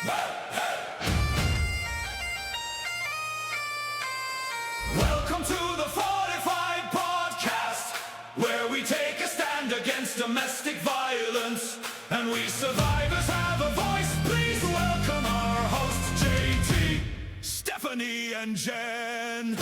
Welcome to the Fortified Podcast, where we take a stand against domestic violence, and we survivors have a voice. Please welcome our hosts, JT, Stephanie, and Jenn.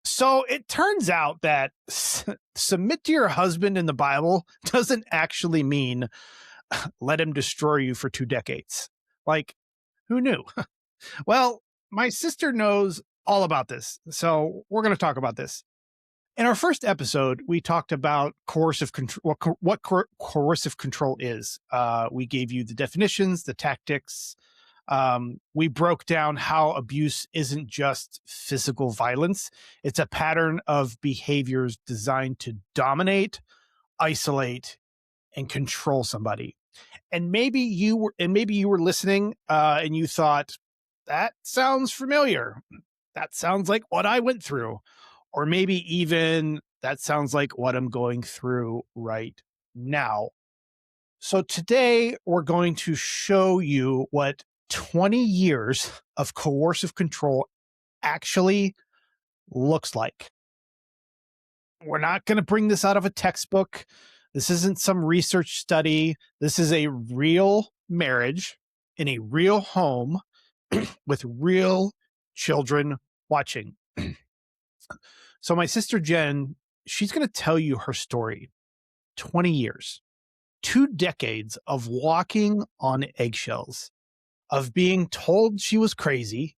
So it turns out that submit to your husband in the Bible doesn't actually mean let him destroy you for 2 decades. Like, who knew? Well, my sister knows all about this, so we're going to talk about this. In our first episode, we talked about coercive control, what coercive control is. We gave you the definitions, the tactics. We broke down how abuse isn't just physical violence. It's a pattern of behaviors designed to dominate, isolate, and control somebody. And maybe you were listening and you thought, that sounds familiar. That sounds like what I went through. Or maybe even that sounds like what I'm going through right now. So today we're going to show you what 20 years of coercive control actually looks like. We're not going to bring this out of a textbook. This isn't some research study. This is a real marriage in a real home with real children watching. So my sister Jenn, she's going to tell you her story. 20 years, 2 decades of walking on eggshells, of being told she was crazy,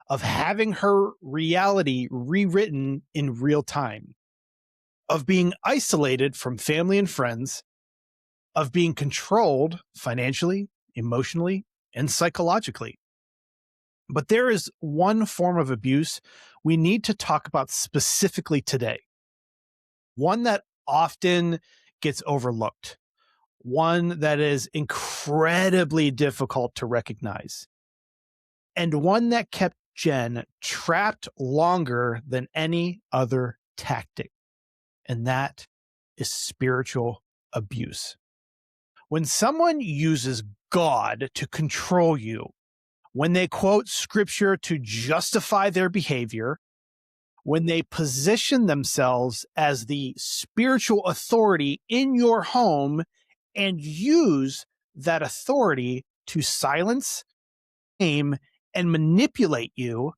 of having her reality rewritten in real time, of being isolated from family and friends, of being controlled financially, emotionally, and psychologically. But there is one form of abuse we need to talk about specifically today, one that often gets overlooked, one that is incredibly difficult to recognize, and one that kept Jenn trapped longer than any other tactic, and that is spiritual abuse. When someone uses God to control you, when they quote scripture to justify their behavior, when they position themselves as the spiritual authority in your home and use that authority to silence, aim, and manipulate you,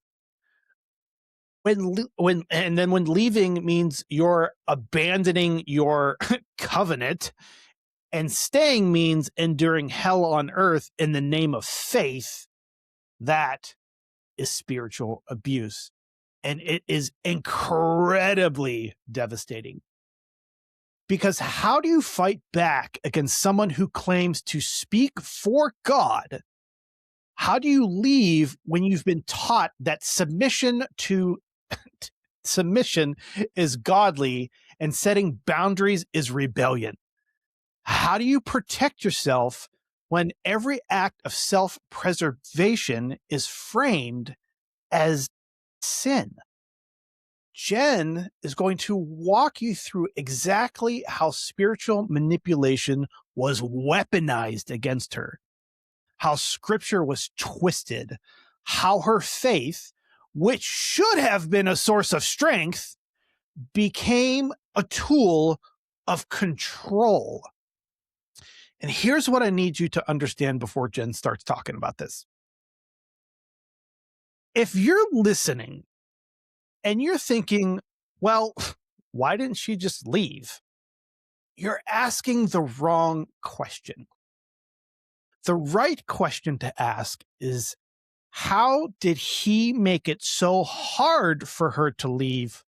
when leaving means you're abandoning your covenant, and staying means enduring hell on earth in the name of faith, that is spiritual abuse. And it is incredibly devastating. Because how do you fight back against someone who claims to speak for God? How do you leave when you've been taught that submission is godly and setting boundaries is rebellion? How do you protect yourself when every act of self-preservation is framed as sin? Jenn is going to walk you through exactly how spiritual manipulation was weaponized against her, how scripture was twisted, how her faith, which should have been a source of strength, became a tool of control. And here's what I need you to understand before Jenn starts talking about this. If you're listening and you're thinking, well, why didn't she just leave? You're asking the wrong question. The right question to ask is, how did he make it so hard for her to leave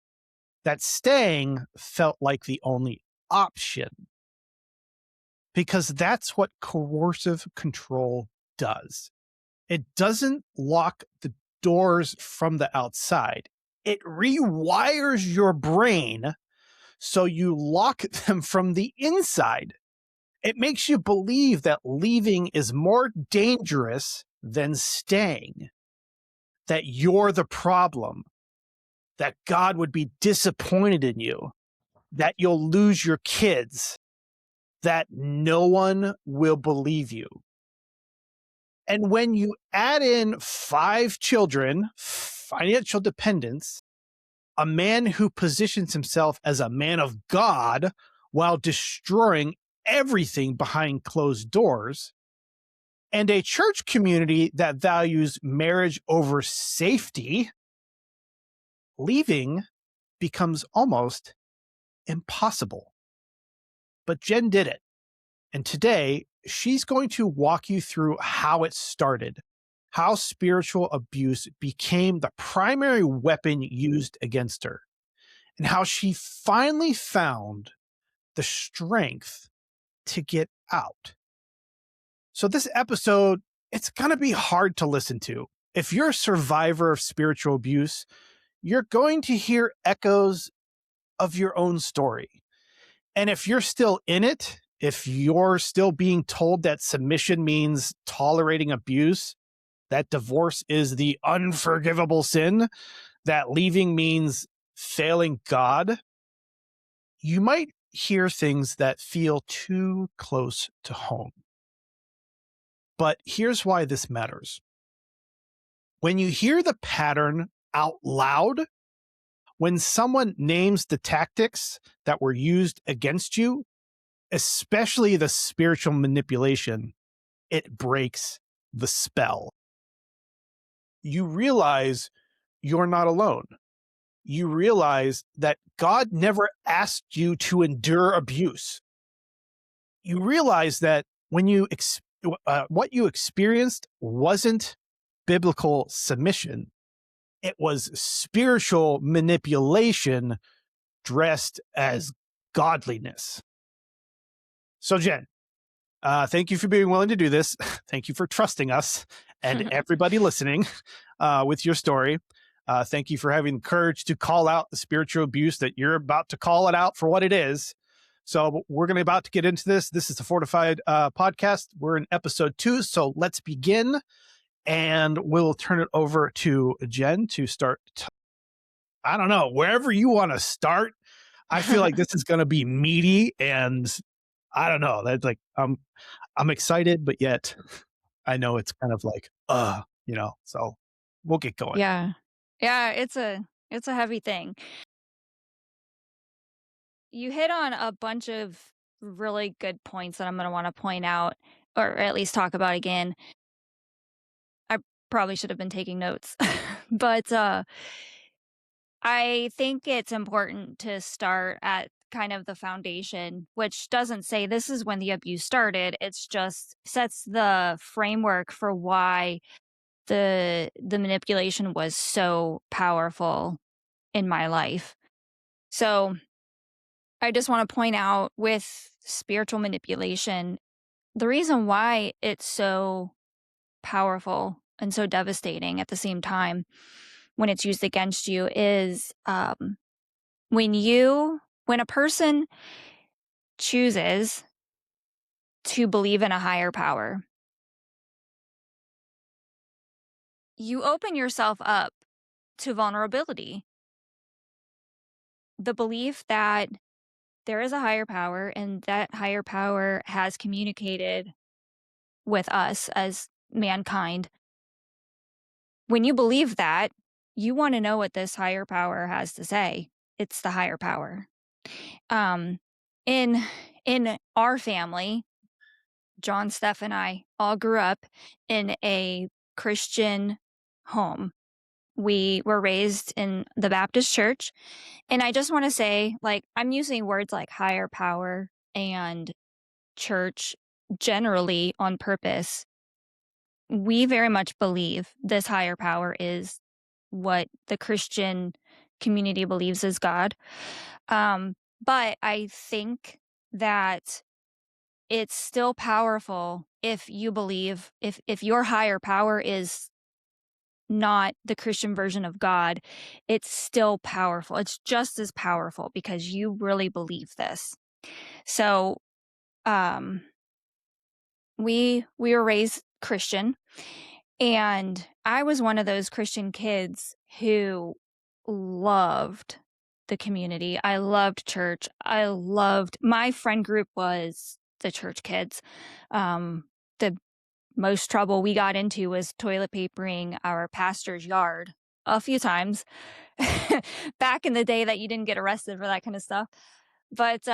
that staying felt like the only option? Because that's what coercive control does. It doesn't lock the doors from the outside. It rewires your brain so you lock them from the inside. It makes you believe that leaving is more dangerous than staying, that you're the problem, that God would be disappointed in you, that you'll lose your kids, that no one will believe you. And when you add in 5 children, financial dependence, a man who positions himself as a man of God while destroying everything behind closed doors, and a church community that values marriage over safety, leaving becomes almost impossible. But Jenn did it. And today, she's going to walk you through how it started, how spiritual abuse became the primary weapon used against her, and how she finally found the strength to get out. So this episode, it's going to be hard to listen to. If you're a survivor of spiritual abuse, you're going to hear echoes of your own story. And if you're still in it, if you're still being told that submission means tolerating abuse, that divorce is the unforgivable sin, that leaving means failing God, you might hear things that feel too close to home. But here's why this matters. When you hear the pattern out loud, when someone names the tactics that were used against you, especially the spiritual manipulation, it breaks the spell. You realize you're not alone. You realize that God never asked you to endure abuse. You realize that when what you experienced wasn't biblical submission, it was spiritual manipulation dressed as godliness. So, Jenn, thank you for being willing to do this. Thank you for trusting us and everybody listening with your story. Thank you for having the courage to call out the spiritual abuse that you're about to call it out for what it is. So we're going to about to get into this. This is the Fortified Podcast. We're in episode 2. So let's begin. And we'll turn it over to Jenn to start. I don't know, wherever you want to start. I feel like this is going to be meaty, and I don't know. That's like I'm excited, but yet I know it's kind of like So we'll get going. Yeah. It's a heavy thing. You hit on a bunch of really good points that I'm going to want to point out, or at least talk about again. I probably should have been taking notes, but I think it's important to start at kind of the foundation, which doesn't say this is when the abuse started. It's just sets the framework for why the manipulation was so powerful in my life. So I just want to point out with spiritual manipulation, the reason why it's so powerful and so devastating at the same time when it's used against you is when a person chooses to believe in a higher power, you open yourself up to vulnerability. The belief that there is a higher power and that higher power has communicated with us as mankind. When you believe that, you want to know what this higher power has to say. It's the higher power. In our family, John, Steph, and I all grew up in a Christian home. We were raised in the Baptist church. And I just want to say, I'm using words like higher power and church generally on purpose. We very much believe this higher power is what the Christian community believes is God. But I think that it's still powerful if you believe, if your higher power is not the Christian version of God, it's still powerful. It's just as powerful because you really believe this. So, we were raised Christian, and I was one of those Christian kids who loved the community. I loved church. My friend group was the church kids. The most trouble we got into was toilet papering our pastor's yard a few times back in the day that you didn't get arrested for that kind of stuff. But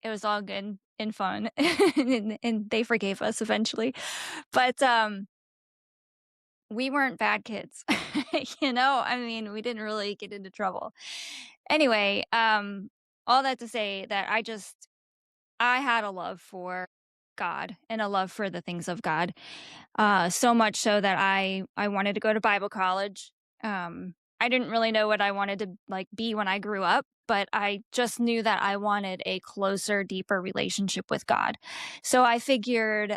it was all good and fun, and they forgave us eventually. But we weren't bad kids. I mean, we didn't really get into trouble. Anyway, all that to say that I had a love for God and a love for the things of God. So much so that I wanted to go to Bible college. I didn't really know what I wanted to be when I grew up, but I just knew that I wanted a closer, deeper relationship with God. So I figured,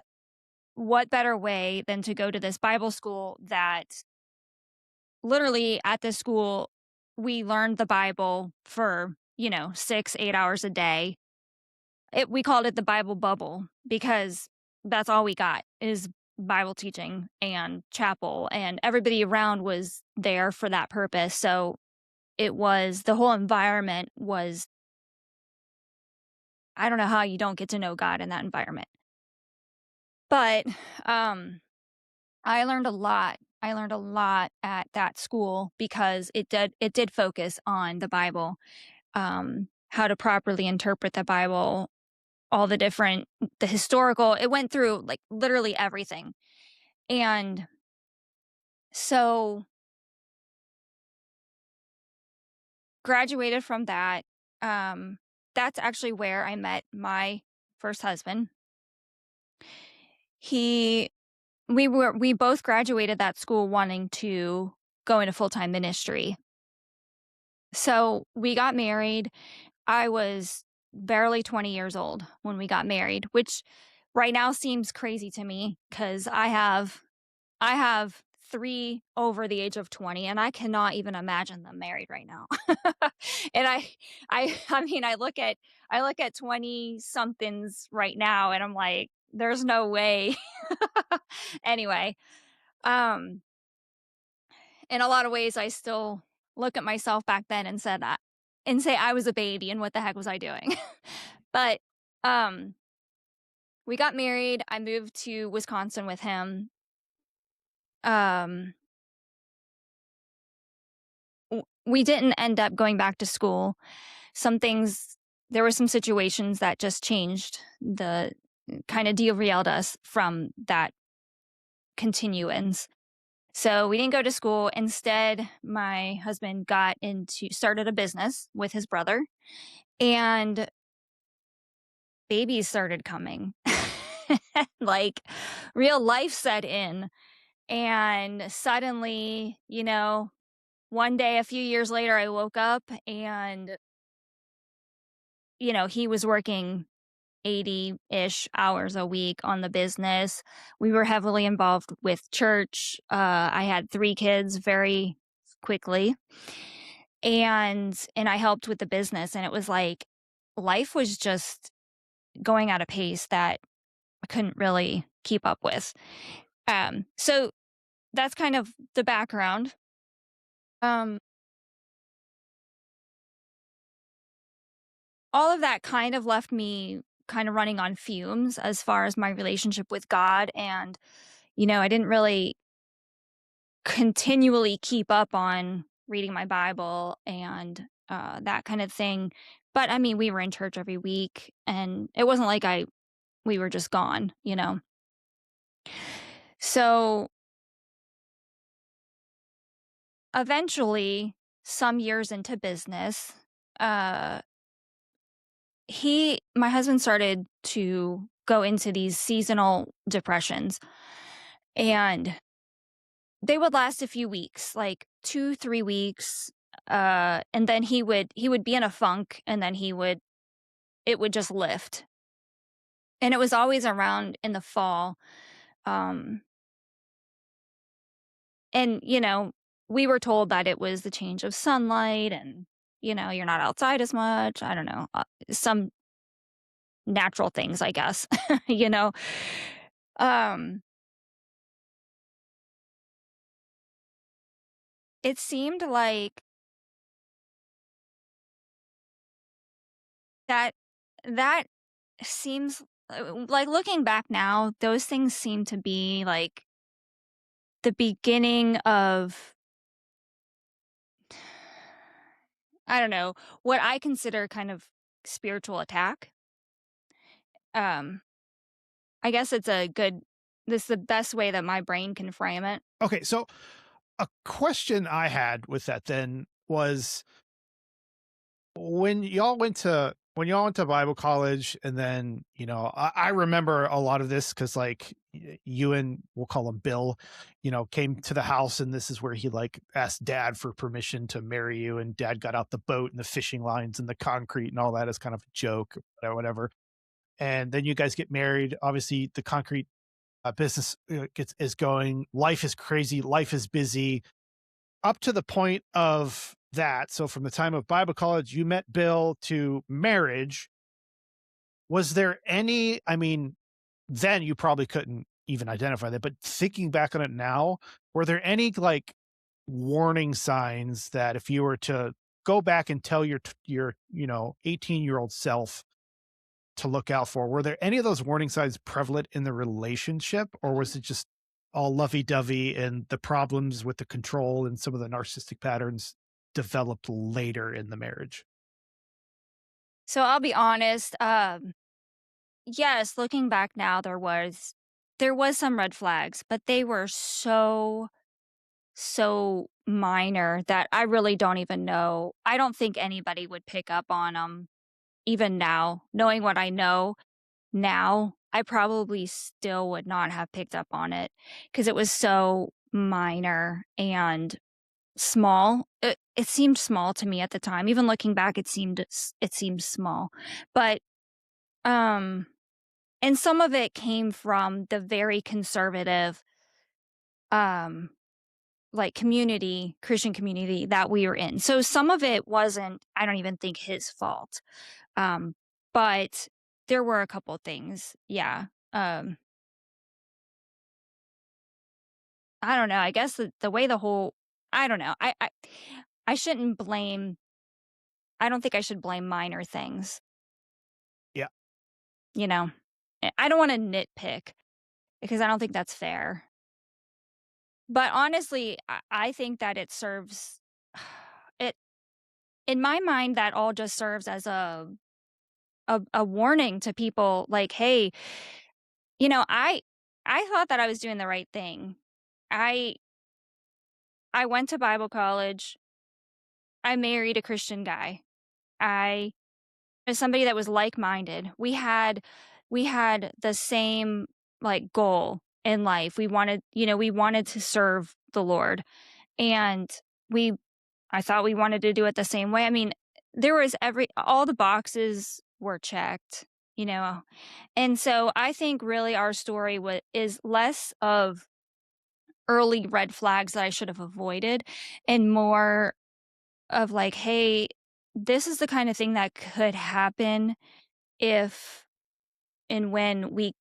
what better way than to go to this Bible school that literally at this school we learned the Bible for 6-8 hours a day. We called it the Bible bubble because that's all we got is Bible teaching and chapel, and everybody around was there for that purpose. So the whole environment was, I don't know how you don't get to know God in that environment. But I learned a lot. I learned a lot at that school because it did focus on the Bible, how to properly interpret the Bible, all the historical. It went through literally everything. And so graduated from that. That's actually where I met my first husband. We both graduated that school wanting to go into full-time ministry. So we got married. I was barely 20 years old when we got married, which right now seems crazy to me because I have 3 over the age of 20, and I cannot even imagine them married right now. And I mean, I look at 20 somethings right now and I'm like, there's no way. Anyway, in a lot of ways, I still look at myself back then and say I was a baby and what the heck was I doing? But we got married. I moved to Wisconsin with him. We didn't end up going back to school. There were some situations that just changed kind of derailed us from that continuance. So we didn't go to school. Instead, my husband started a business with his brother, and babies started coming. Real life set in. And suddenly, one day, a few years later, I woke up and, he was working 80-ish hours a week on the business. We were heavily involved with church. I had 3 kids very quickly, and I helped with the business. And it was life was just going at a pace that I couldn't really keep up with. So that's kind of the background. All of that kind of left me kind of running on fumes as far as my relationship with God. And, I didn't really continually keep up on reading my Bible and that kind of thing. But I mean, we were in church every week, and it wasn't like we were just gone, So eventually, some years into business, my husband started to go into these seasonal depressions, and they would last a few weeks, 2-3 weeks. And then he would be in a funk, and then it would just lift. And it was always around in the fall. And, we were told that it was the change of sunlight and, you're not outside as much. I don't know, some natural things, I guess, It seemed like That that seems like, looking back now, those things seem to be like the beginning of, I don't know, what I consider kind of spiritual attack. Um, I guess this is the best way that my brain can frame it. Okay, so a question I had with that then was when y'all went to Bible college, and then I remember a lot of this because like you and we'll call him Bill, came to the house, and this is where he like asked Dad for permission to marry you, and Dad got out the boat and the fishing lines and the concrete and all that as kind of a joke or whatever. And then you guys get married. Obviously, the concrete business is going. Life is crazy. Life is busy up to the point of that. So from the time of Bible college, you met Bill to marriage. Was there any, I mean, then you probably couldn't even identify that, but thinking back on it now, were there any like warning signs that if you were to go back and tell your 18-year-old self to look out for, were there any of those warning signs prevalent in the relationship, or was it just all lovey-dovey and the problems with the control and some of the narcissistic patterns developed later in the marriage? So I'll be honest. Yes, looking back now, there was some red flags, but they were so minor that I really don't even know. I don't think anybody would pick up on them even now. Knowing what I know now, I probably still would not have picked up on it because it was so minor and small. It seemed small to me at the time. Even looking back, it seemed small. But um and some of it came from the very conservative um like Christian community that we were in. So some of it wasn't, I don't even think, his fault. Um but there were a couple things. Yeah. Um I don't know. I guess the way the whole I don't know. I shouldn't blame I don't think I should blame minor things, Yeah. you know. I don't want to nitpick because I don't think that's fair. But honestly, I think that it serves it in my mind, that all just serves as a warning to people like, hey, I thought that I was doing the right thing. I I went to Bible college. I married a Christian guy. I was somebody that was like-minded. We had the same like goal in life. We wanted to serve the Lord. And we I thought we wanted to do it the same way. I mean, there was all the boxes were checked, you know. And so I think really our story is less of early red flags that I should have avoided and more of like, hey, this is the kind of thing that could happen if and when we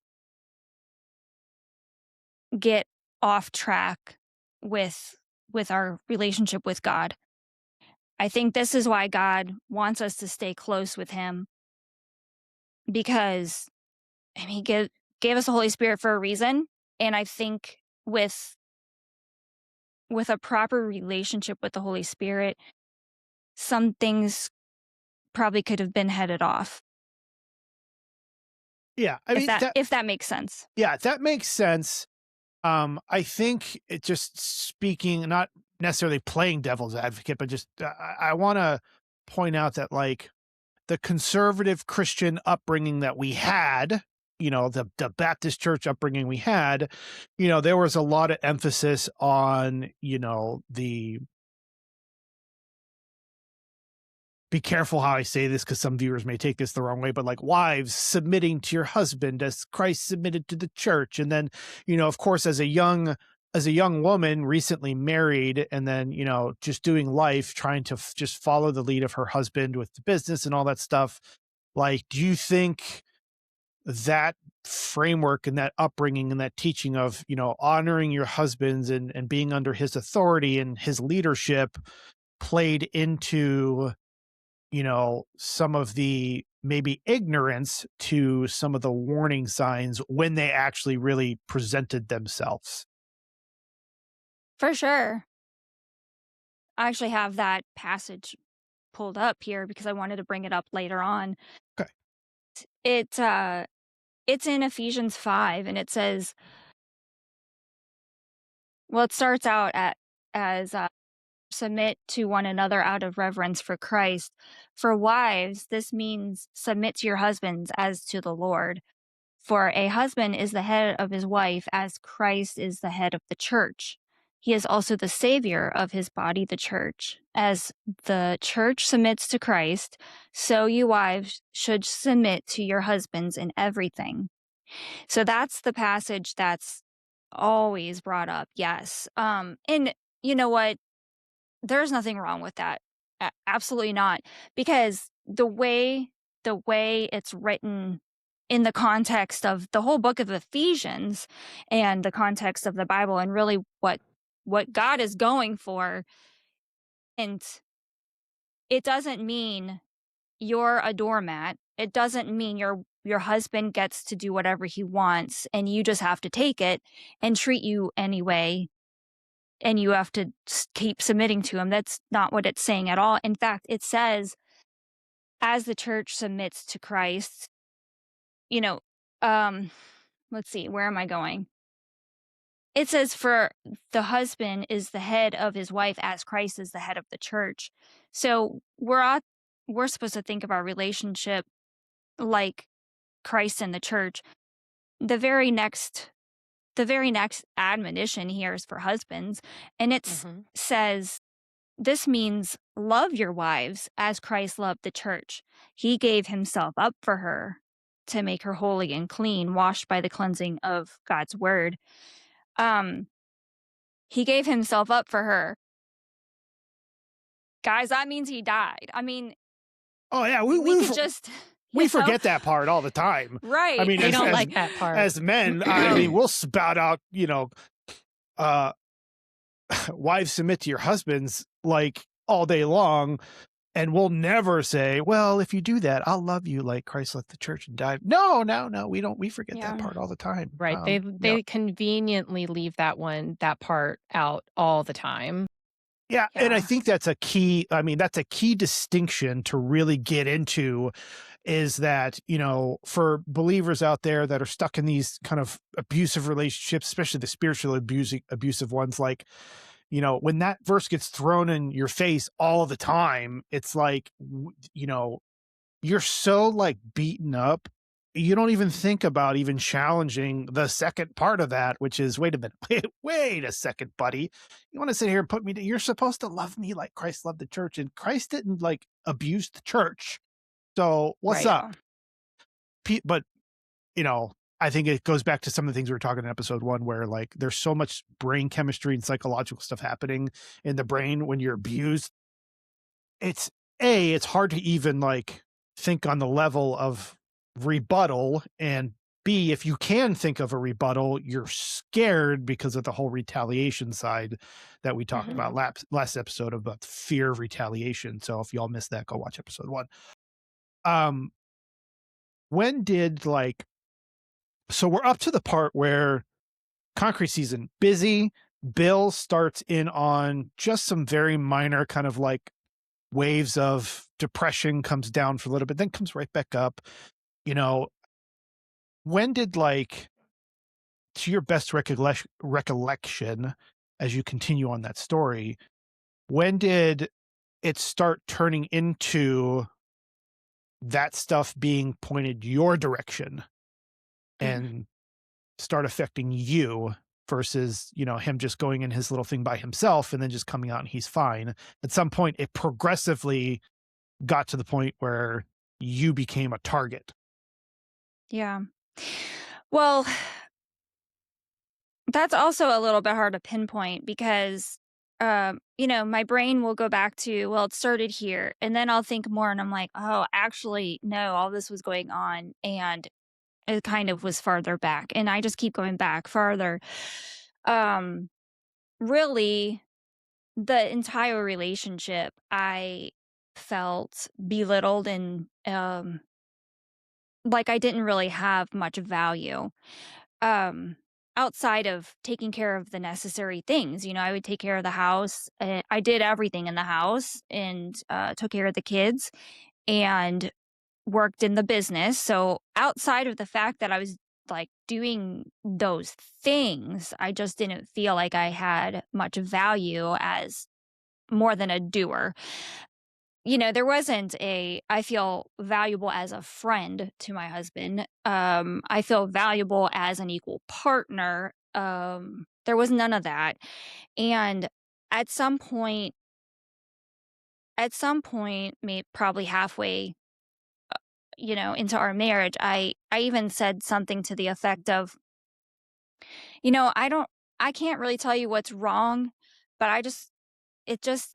get off track with our relationship with God. I think this is why God wants us to stay close with him, because he gave us the Holy Spirit for a reason. And I think with a proper relationship with the Holy Spirit, some things probably could have been headed off. Yeah. I mean, If that makes sense. yeah, that makes sense. I think it just speaking, not necessarily playing devil's advocate, but just I want to point out that like the conservative Christian upbringing that we had, the Baptist church upbringing we had, there was a lot of emphasis on, the be careful how I say this because some viewers may take this the wrong way, but like wives submitting to your husband as Christ submitted to the church. And then, of course, as a young woman recently married and then, just doing life, trying to just follow the lead of her husband with the business and all that stuff. Like, do you think that framework and that upbringing and that teaching of, honoring your husbands and being under his authority and his leadership played into some of the maybe ignorance to some of the warning signs when they actually really presented themselves. For sure. I actually have that passage pulled up here because I wanted to bring it up later on. Okay. It's in Ephesians 5, and it says, well, it starts out as submit to one another out of reverence for Christ. For wives, this means submit to your husbands as to the Lord. For a husband is the head of his wife, as Christ is the head of the church. He is also the savior of his body, the church. As the church submits to Christ, so you wives should submit to your husbands in everything. So that's the passage that's always brought up. Yes. And you know what? There's nothing wrong with that. Absolutely not. Because the way it's written in the context of the whole book of Ephesians and the context of the Bible and really what God is going for, and it doesn't mean you're a doormat. It doesn't mean your husband gets to do whatever he wants and you just have to take it and treat you anyway and you have to keep submitting to him. That's not what it's saying at all. In fact, it says, as the church submits to Christ, let's see, where am I going? It says, for the husband is the head of his wife as Christ is the head of the church. So we're supposed to think of our relationship like Christ and the church. The very next admonition here is for husbands, and it says, this means love your wives as Christ loved the church. He gave himself up for her to make her holy and clean, washed by the cleansing of God's word. He gave himself up for her. Guys, that means he died. I mean, oh yeah, we forget that part all the time. Right. I mean, they don't like that part. As men, I mean, we'll spout out, wives submit to your husbands like all day long, and we'll never say, well, if you do that, I'll love you like Christ left the church and died. No, we don't. We forget that part all the time. Right. They conveniently leave that part out all the time. Yeah, and I think that's a key. I mean, that's a key distinction to really get into, is that, for believers out there that are stuck in these kind of abusive relationships, especially the spiritually abusive ones, like, when that verse gets thrown in your face all the time, it's like, you're so like beaten up. You don't even think about even challenging the second part of that, which is, wait a minute, wait a second, buddy. You want to sit here and put me you're supposed to love me like Christ loved the church, and Christ didn't like abuse the church. So what's up? But, I think it goes back to some of the things we were talking in episode 1, where like there's so much brain chemistry and psychological stuff happening in the brain when you're abused. It's hard to even like think on the level of rebuttal, and B, if you can think of a rebuttal, you're scared because of the whole retaliation side that we talked about last episode, about fear of retaliation. So if y'all missed that, go watch episode 1. When did so we're up to the part where concrete season, busy, Bill starts in on just some very minor kind of like waves of depression, comes down for a little bit, then comes right back up. When did, to your best recollection, as you continue on that story, when did it start turning into that stuff being pointed your direction and start affecting you versus, him just going in his little thing by himself and then just coming out and he's fine? At some point, it progressively got to the point where you became a target. Yeah. Well, that's also a little bit hard to pinpoint because, my brain will go back to, well, it started here, and then I'll think more and I'm like, oh, actually, no, all this was going on and it kind of was farther back, and I just keep going back farther. Really, the entire relationship, I felt belittled and like I didn't really have much value. Um, outside of taking care of the necessary things, I would take care of the house. I did everything in the house and took care of the kids and worked in the business. So outside of the fact that I was like doing those things, I just didn't feel like I had much value as more than a doer. There wasn't I feel valuable as a friend to my husband. I feel valuable as an equal partner. There was none of that. And at some point, probably halfway, into our marriage, I even said something to the effect of, I can't really tell you what's wrong, but it just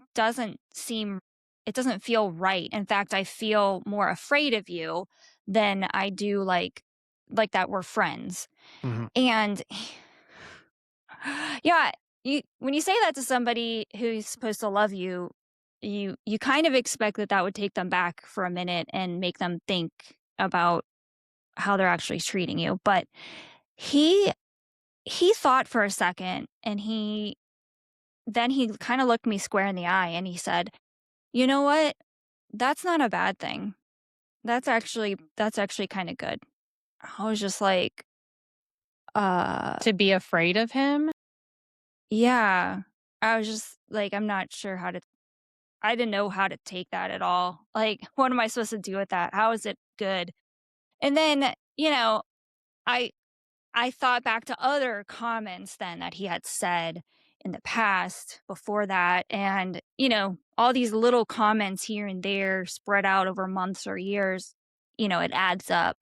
it doesn't feel right. In fact, I feel more afraid of you than I do like that we're friends. Mhm. And yeah, when you say that to somebody who's supposed to love you, you kind of expect that would take them back for a minute and make them think about how they're actually treating you. But he thought for a second, and then he kind of looked me square in the eye and he said, "You know what? That's not a bad thing. That's actually kind of good." I was just like, To be afraid of him? yeah. I was just like, I'm not sure I didn't know how to take that at all. Like, what am I supposed to do with that? How is it good? And then, I thought back to other comments then that he had said in the past before that. And, all these little comments here and there spread out over months or years, it adds up.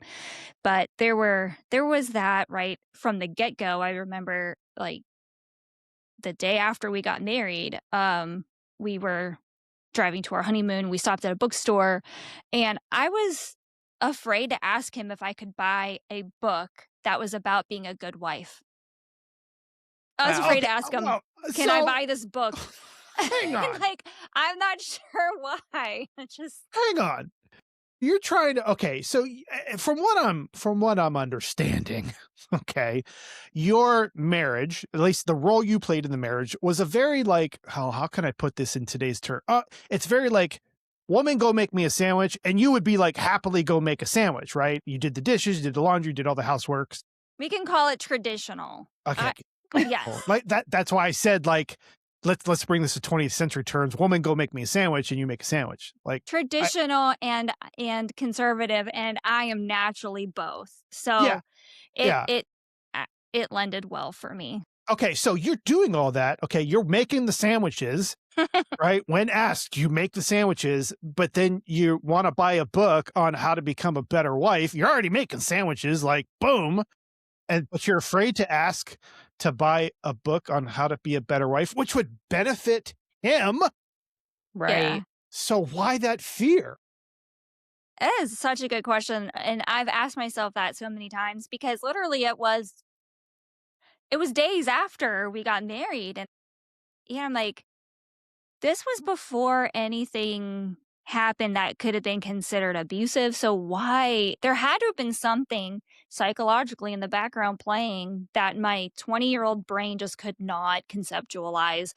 But there was that right from the get-go. I remember like the day after we got married, we were driving to our honeymoon. We stopped at a bookstore and I was afraid to ask him if I could buy a book that was about being a good wife. I was afraid to ask him, Well, can I buy this book? Hang on. Like, I'm not sure why. Hang on. You're trying to, okay, so from what I'm understanding, okay, your marriage, at least the role you played in the marriage, was a very like, how can I put this in today's term? It's very like, woman, go make me a sandwich, and you would be like, happily go make a sandwich, right? You did the dishes, you did the laundry, you did all the housework. We can call it traditional. Okay. Yes. Like that's why I said like, let's bring this to 20th century terms. Woman, go make me a sandwich, and you make a sandwich. Like traditional and conservative, and I am naturally both. So it lended well for me. Okay, so you're doing all that. Okay, you're making the sandwiches, right? When asked, you make the sandwiches, but then you want to buy a book on how to become a better wife. You're already making sandwiches, like boom. But you're afraid to ask to buy a book on how to be a better wife, which would benefit him. Right. Yeah. So why that fear? It is such a good question. And I've asked myself that so many times because literally it was days after we got married. And I'm like, this was before anything happened that could have been considered abusive. So why? There had to have been something psychologically in the background playing that my 20-year-old brain just could not conceptualize.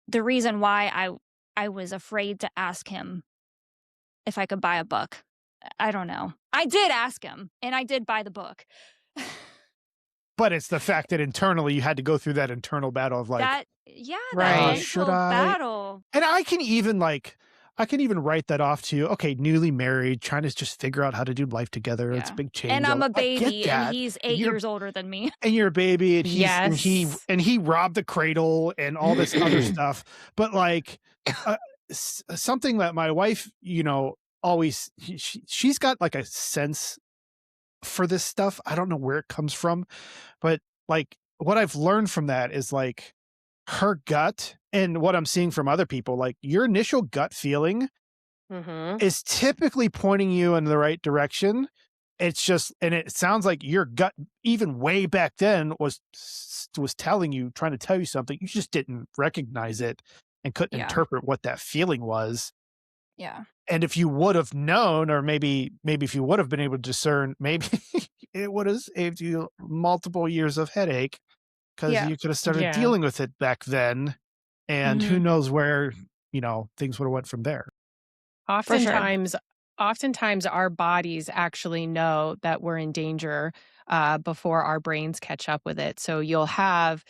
The reason why I was afraid to ask him if I could buy a book. I don't know. I did ask him, and I did buy the book. But it's the fact that internally you had to go through that internal battle of like, that Right. mental should I? battle. And I can even write that off to you. Okay, newly married, trying to just figure out how to do life together. It's a big change. And I'm a I get baby, that. and he's 8 years older than me. And you're a baby, and Yes. he robbed the cradle and all this other stuff. But like something that my wife, always she's got like a sense for this stuff. I don't know where it comes from, but like what I've learned from that is like her gut and what I'm seeing from other people, like your initial gut feeling is typically pointing you in the right direction. It's just, and it sounds like your gut, even way back then, was telling you, trying to tell you something. You just didn't recognize it and couldn't interpret what that feeling was. Yeah. And if you would have known, or maybe if you would have been able to discern, maybe it would have saved you multiple years of headache, because Yeah. you could have started Yeah. dealing with it back then. And who knows where, things would have went from there. For sure. Oftentimes our bodies actually know that we're in danger before our brains catch up with it. So you'll have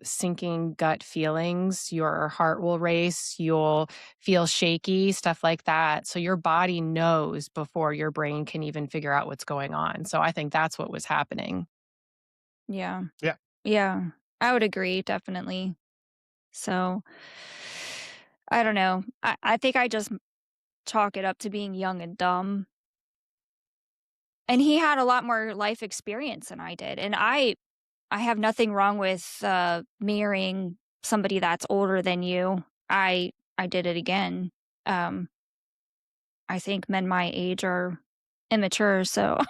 sinking gut feelings, your heart will race, you'll feel shaky, stuff like that. So your body knows before your brain can even figure out what's going on. So I think that's what was happening. Yeah. Yeah. Yeah. I would agree, definitely. So I don't know. I think I just chalk it up to being young and dumb. And he had a lot more life experience than I did. And I have nothing wrong with marrying somebody that's older than you. I did it again. I think men my age are immature, so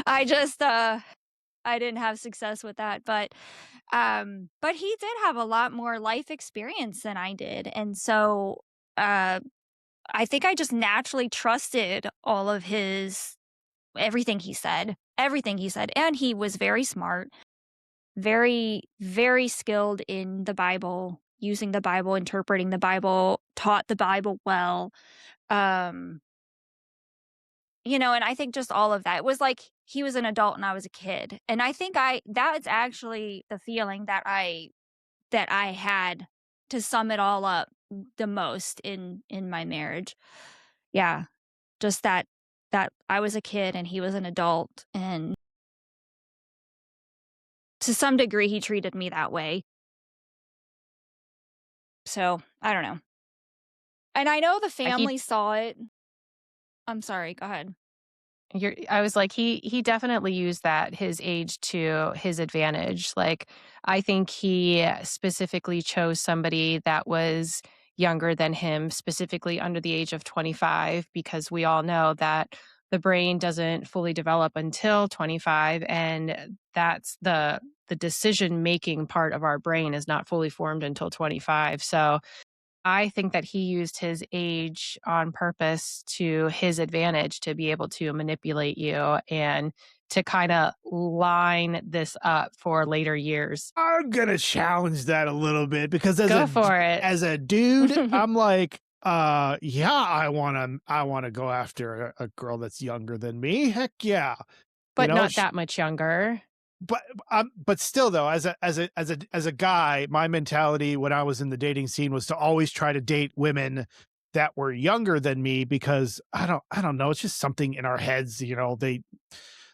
I just I didn't have success with that. But he did have a lot more life experience than I did. And so I think I just naturally trusted all of everything he said. And he was very smart, very, very skilled in the Bible, using the Bible, interpreting the Bible, taught the Bible well. And I think just all of that. It was like he was an adult and I was a kid. And I think that's actually the feeling that I had, to sum it all up, the most in my marriage. Yeah. Just that I was a kid and he was an adult, and to some degree he treated me that way. So, I don't know. And I know the family saw it. I'm sorry, go ahead. I was like, he definitely used his age to his advantage. Like, I think he specifically chose somebody that was younger than him, specifically under the age of 25, because we all know that the brain doesn't fully develop until 25, and that's the decision-making part of our brain is not fully formed until 25. So I think that he used his age on purpose to his advantage to be able to manipulate you and to kind of line this up for later years. I'm going to challenge that a little bit, because Go for it. as a dude, I'm like, yeah, I want to go after a girl that's younger than me. Heck yeah. But not that much younger. But still, though, as a guy, my mentality when I was in the dating scene was to always try to date women that were younger than me, because I don't know, it's just something in our heads,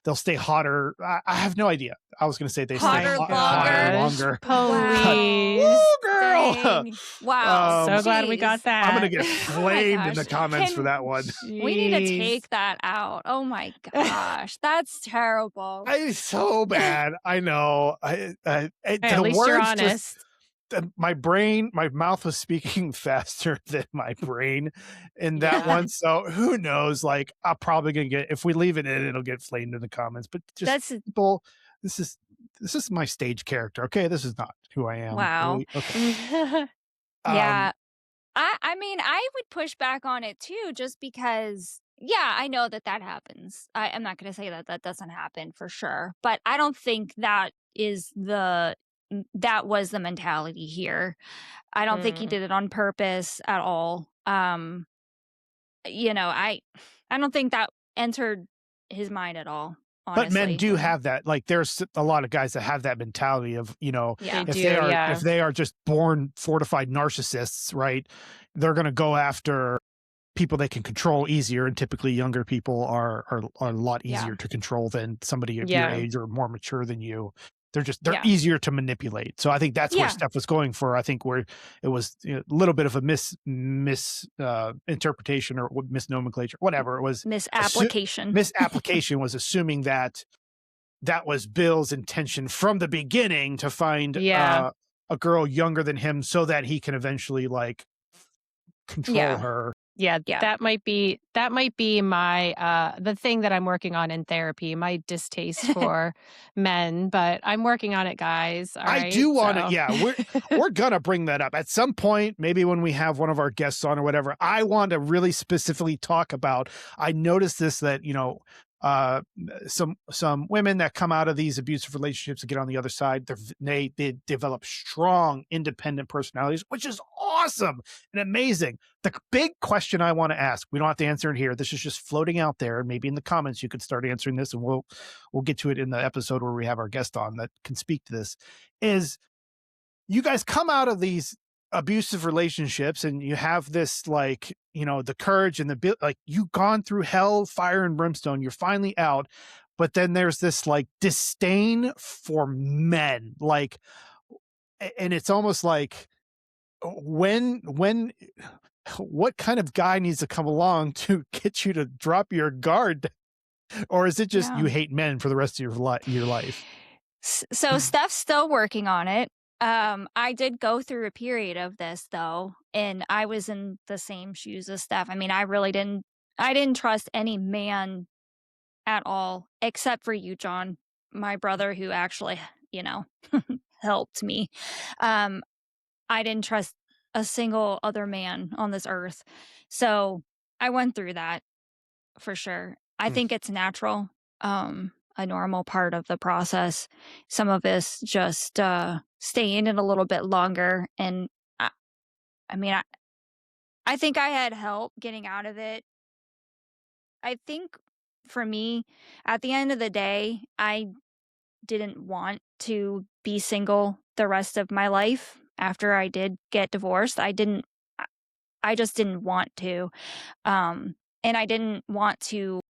they'll stay hotter. I have no idea. I was going to say they Hotter stay longer. longer. Please. Woo, girl. Dang. Wow. So glad we got that. I'm going to get flamed in the gosh. comments for that one. We need to take that out. Oh my gosh. That's terrible. It's so bad. I know. Hey, at least you're honest. My mouth was speaking faster than my brain in that one. So who knows? Like, I'm probably going to get, if we leave it in, it'll get flamed in the comments. But just people, this is my stage character. Okay. This is not who I am. Wow. Really? Okay. Yeah. I mean, I would push back on it too, just because, yeah, I know that happens. I'm not going to say that doesn't happen for sure, but I don't think that was the mentality here. I don't think he did it on purpose at all. I don't think that entered his mind at all. Honestly. But men do have that. Like, there's a lot of guys that have that mentality of, if they are just born fortified narcissists, right? They're going to go after people they can control easier, and typically younger people are a lot easier to control than somebody of your age or more mature than you. They're easier to manipulate. So I think that's where Steph was going for. I think where it was a little bit of a interpretation or misnomenclature, whatever it was. Misapplication. Misapplication was assuming that was Bill's intention from the beginning, to find a girl younger than him so that he can eventually control her. Yeah, Yeah. that might be my the thing that I'm working on in therapy, my distaste for men, but I'm working on it, guys. All I right. do want to, So yeah, we're gonna bring that up at some point, maybe when we have one of our guests on or whatever. I want to really specifically talk about. I noticed this, that some women that come out of these abusive relationships and get on the other side, they develop strong, independent personalities, which is awesome and amazing. The big question I want to ask, we don't have to answer it here. This is just floating out there. Maybe in the comments you could start answering this, and we'll get to it in the episode where we have our guest on that can speak to this. Is you guys come out of these abusive relationships and you have this, like, the courage and like, you've gone through hell, fire and brimstone, you're finally out, but then there's this like disdain for men, like, and it's almost like when what kind of guy needs to come along to get you to drop your guard? Or is it just you hate men for the rest of your life? So Steph's still working on it. I did go through a period of this though, and I was in the same shoes as Steph. I mean, I didn't trust any man at all, except for you, John, my brother, who actually, helped me. I didn't trust a single other man on this earth. So I went through that for sure. I think it's natural. A normal part of the process. Some of us just stay in it a little bit longer. And I think I had help getting out of it. I think for me, at the end of the day, I didn't want to be single the rest of my life after I did get divorced. I just didn't want to. And I didn't want to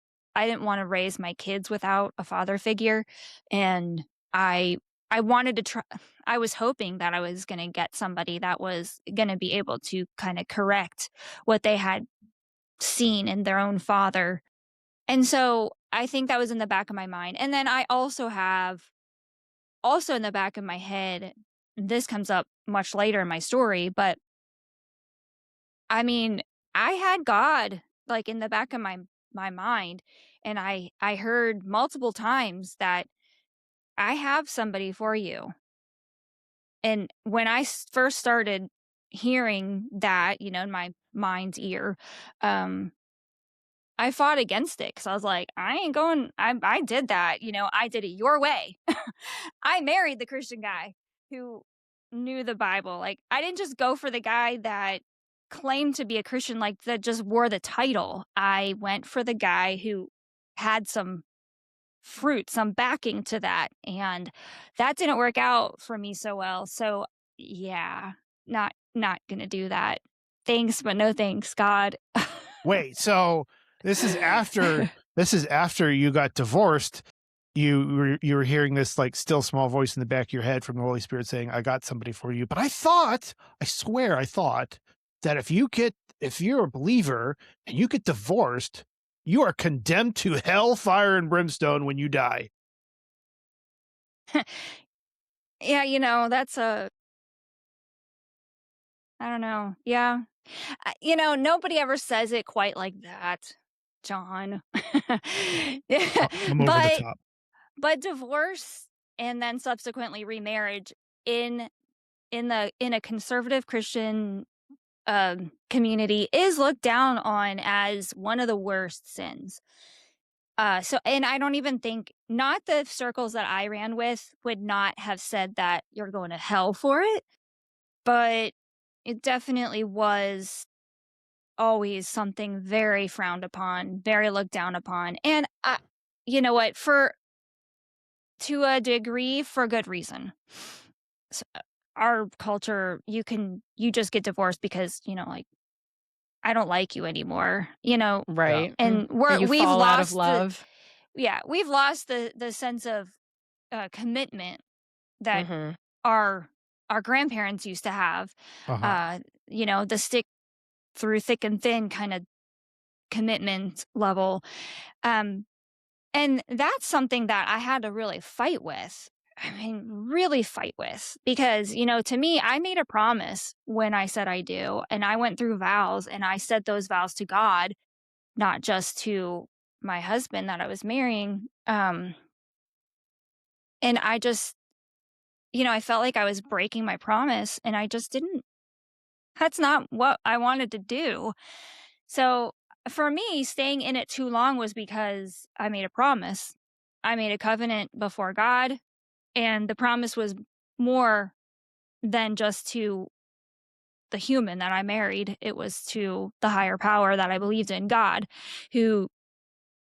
raise my kids without a father figure. And I wanted to try. I was hoping that I was going to get somebody that was going to be able to kind of correct what they had seen in their own father. And so I think that was in the back of my mind. And then I also have in the back of my head, this comes up much later in my story, but I mean, I had God like in the back of my mind, and I heard multiple times that I have somebody for you. And when I first started hearing that, in my mind's ear, I fought against it because I was like, I did that, I did it your way. I married the Christian guy who knew the Bible. Like, I didn't just go for the guy that claimed to be a Christian, like that just wore the title. I went for the guy who had some fruit, some backing to that. And that didn't work out for me so well. So yeah, not gonna do that. Thanks, but no thanks, God. Wait, so this is after you got divorced. You were hearing this like still small voice in the back of your head from the Holy Spirit saying, I got somebody for you. But I thought that if you're a believer and you get divorced, you are condemned to hell, fire, and brimstone when you die. Yeah, that's I don't know. Yeah. Nobody ever says it quite like that, John. I'm over the top. But divorce and then subsequently remarriage in a conservative Christian community is looked down on as one of the worst sins. And I don't even think, not the circles that I ran with would not have said that you're going to hell for it, but it definitely was always something very frowned upon, very looked down upon. And you know what, to a degree, for good reason. So, our culture, you just get divorced because, like, I don't like you anymore, right. and we've fall lost out of love. we've lost the sense of commitment that Mhm. our grandparents used to have. The stick through thick and thin kind of commitment level. And that's something that I had to really fight with. really fight with, because, to me, I made a promise when I said I do, and I went through vows, and I said those vows to God, not just to my husband that I was marrying. And I just, I felt like I was breaking my promise, and I just didn't. That's not what I wanted to do. So for me, staying in it too long was because I made a promise. I made a covenant before God, and the promise was more than just to the human that I married. It was to the higher power that I believed in, God, who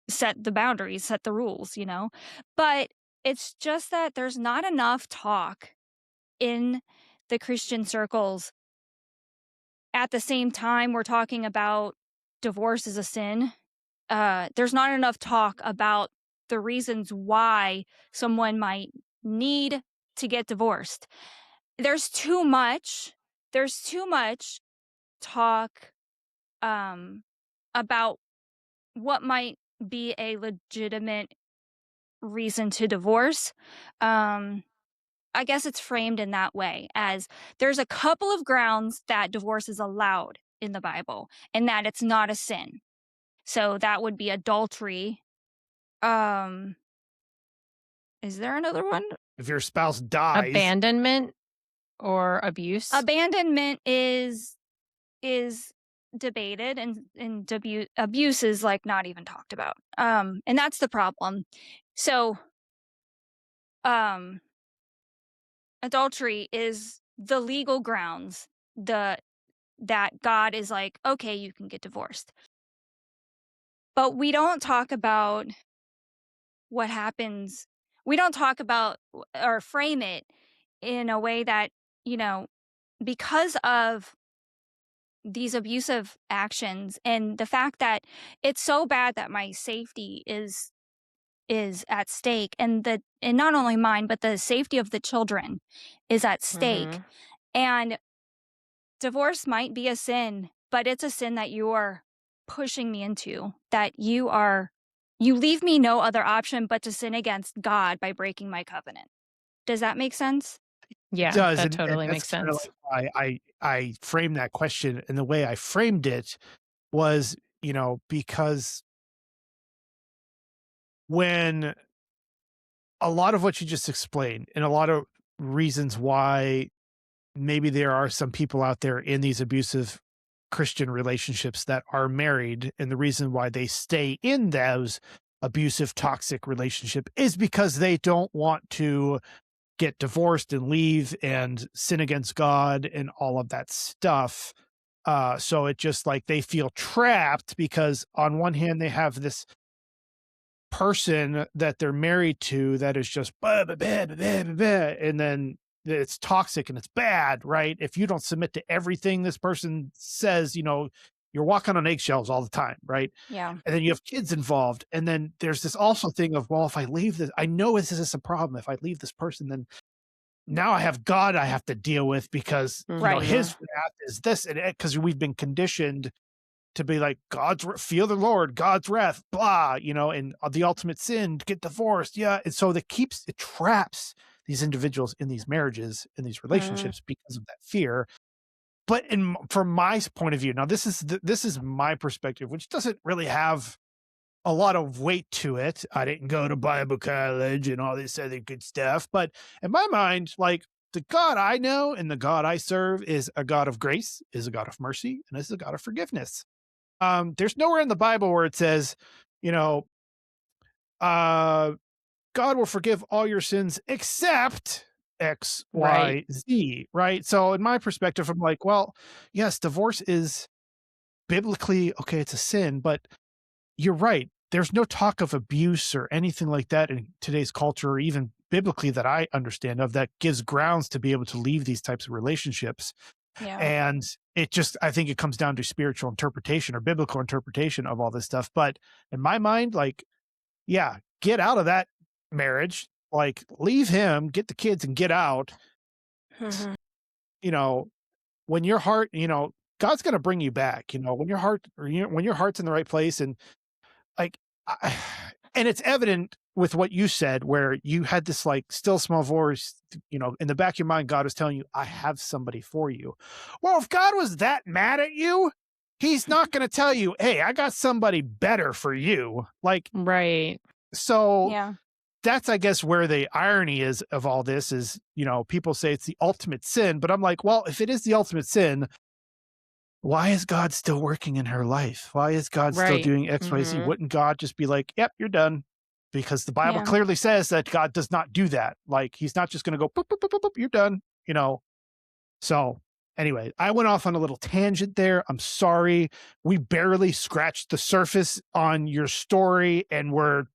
set the boundaries, set the rules, But it's just that there's not enough talk in the Christian circles. At the same time, we're talking about divorce is a sin. There's not enough talk about the reasons why someone might need to get divorced. There's too much talk about what might be a legitimate reason to divorce. I guess it's framed in that way, as there's a couple of grounds that divorce is allowed in the Bible, and that it's not a sin. So that would be adultery. Is there another one? If your spouse dies, Abandonment or abuse. Abandonment is debated, and abuse is like not even talked about. And that's the problem. So, adultery is the legal grounds that God is like, okay, you can get divorced. But we don't talk about what happens. We don't talk about or frame it in a way that, because of these abusive actions and the fact that it's so bad that my safety is at stake, and not only mine, but the safety of the children is at stake. Mhm. And divorce might be a sin, but it's a sin that you're pushing me into, that you leave me no other option but to sin against God by breaking my covenant. Does that make sense? Yeah, does, that and totally that's makes kinda sense. like why I framed that question, and the way I framed it was, because when a lot of what you just explained, and a lot of reasons why maybe there are some people out there in these abusive Christian relationships that are married, and the reason why they stay in those abusive, toxic relationship is because they don't want to get divorced and leave and sin against God and all of that stuff. So it just like they feel trapped because on one hand they have this person that they're married to that is just blah, blah, blah, blah, blah, blah, and then it's toxic and it's bad, right? If you don't submit to everything this person says, you're walking on eggshells all the time, right? Yeah. And then you have kids involved. And then there's this also thing of, well, if I leave this, I know this is a problem. If I leave this person, then now I have God I have to deal with because Right. his wrath is this, and because we've been conditioned to be like feel the Lord, God's wrath, blah, and the ultimate sin, get divorced, yeah. And so it traps these individuals in these marriages, in these relationships because of that fear. But from my point of view, now this is my perspective, which doesn't really have a lot of weight to it. I didn't go to Bible college and all this other good stuff. But in my mind, like the God I know and the God I serve is a God of grace, is a God of mercy, and is a God of forgiveness. There's nowhere in the Bible where it says, God will forgive all your sins except X, Y, Right. Z, right? So in my perspective, I'm like, well, yes, divorce is biblically, okay, it's a sin, but you're right. There's no talk of abuse or anything like that in today's culture, or even biblically that I understand of, that gives grounds to be able to leave these types of relationships. Yeah. And I think it comes down to spiritual interpretation or biblical interpretation of all this stuff. But in my mind, like, yeah, get out of that marriage, like leave him, get the kids and get out. Mhm. When your heart, God's going to bring you back, when your heart, or when your heart's in the right place. And like, and it's evident with what you said, where you had this like still small voice, you know, in the back of your mind, God was telling you, I have somebody for you. Well, if God was that mad at you, he's not going to tell you, hey, I got somebody better for you. Like, Right. so Yeah. that's, I guess, where the irony is of all this is, you know, people say it's the ultimate sin, but I'm like, well, if it is the ultimate sin, why is God still working in her life? Why is God still Right. doing X, Y, Z? Mhm. Wouldn't God just be like, yep, you're done? Because the Bible Yeah. clearly says that God does not do that. Like, he's not just going to go, boop, boop, boop, boop, boop, you're done, you know? So anyway, I went off on a little tangent there. I'm sorry. We barely scratched the surface on your story, and we're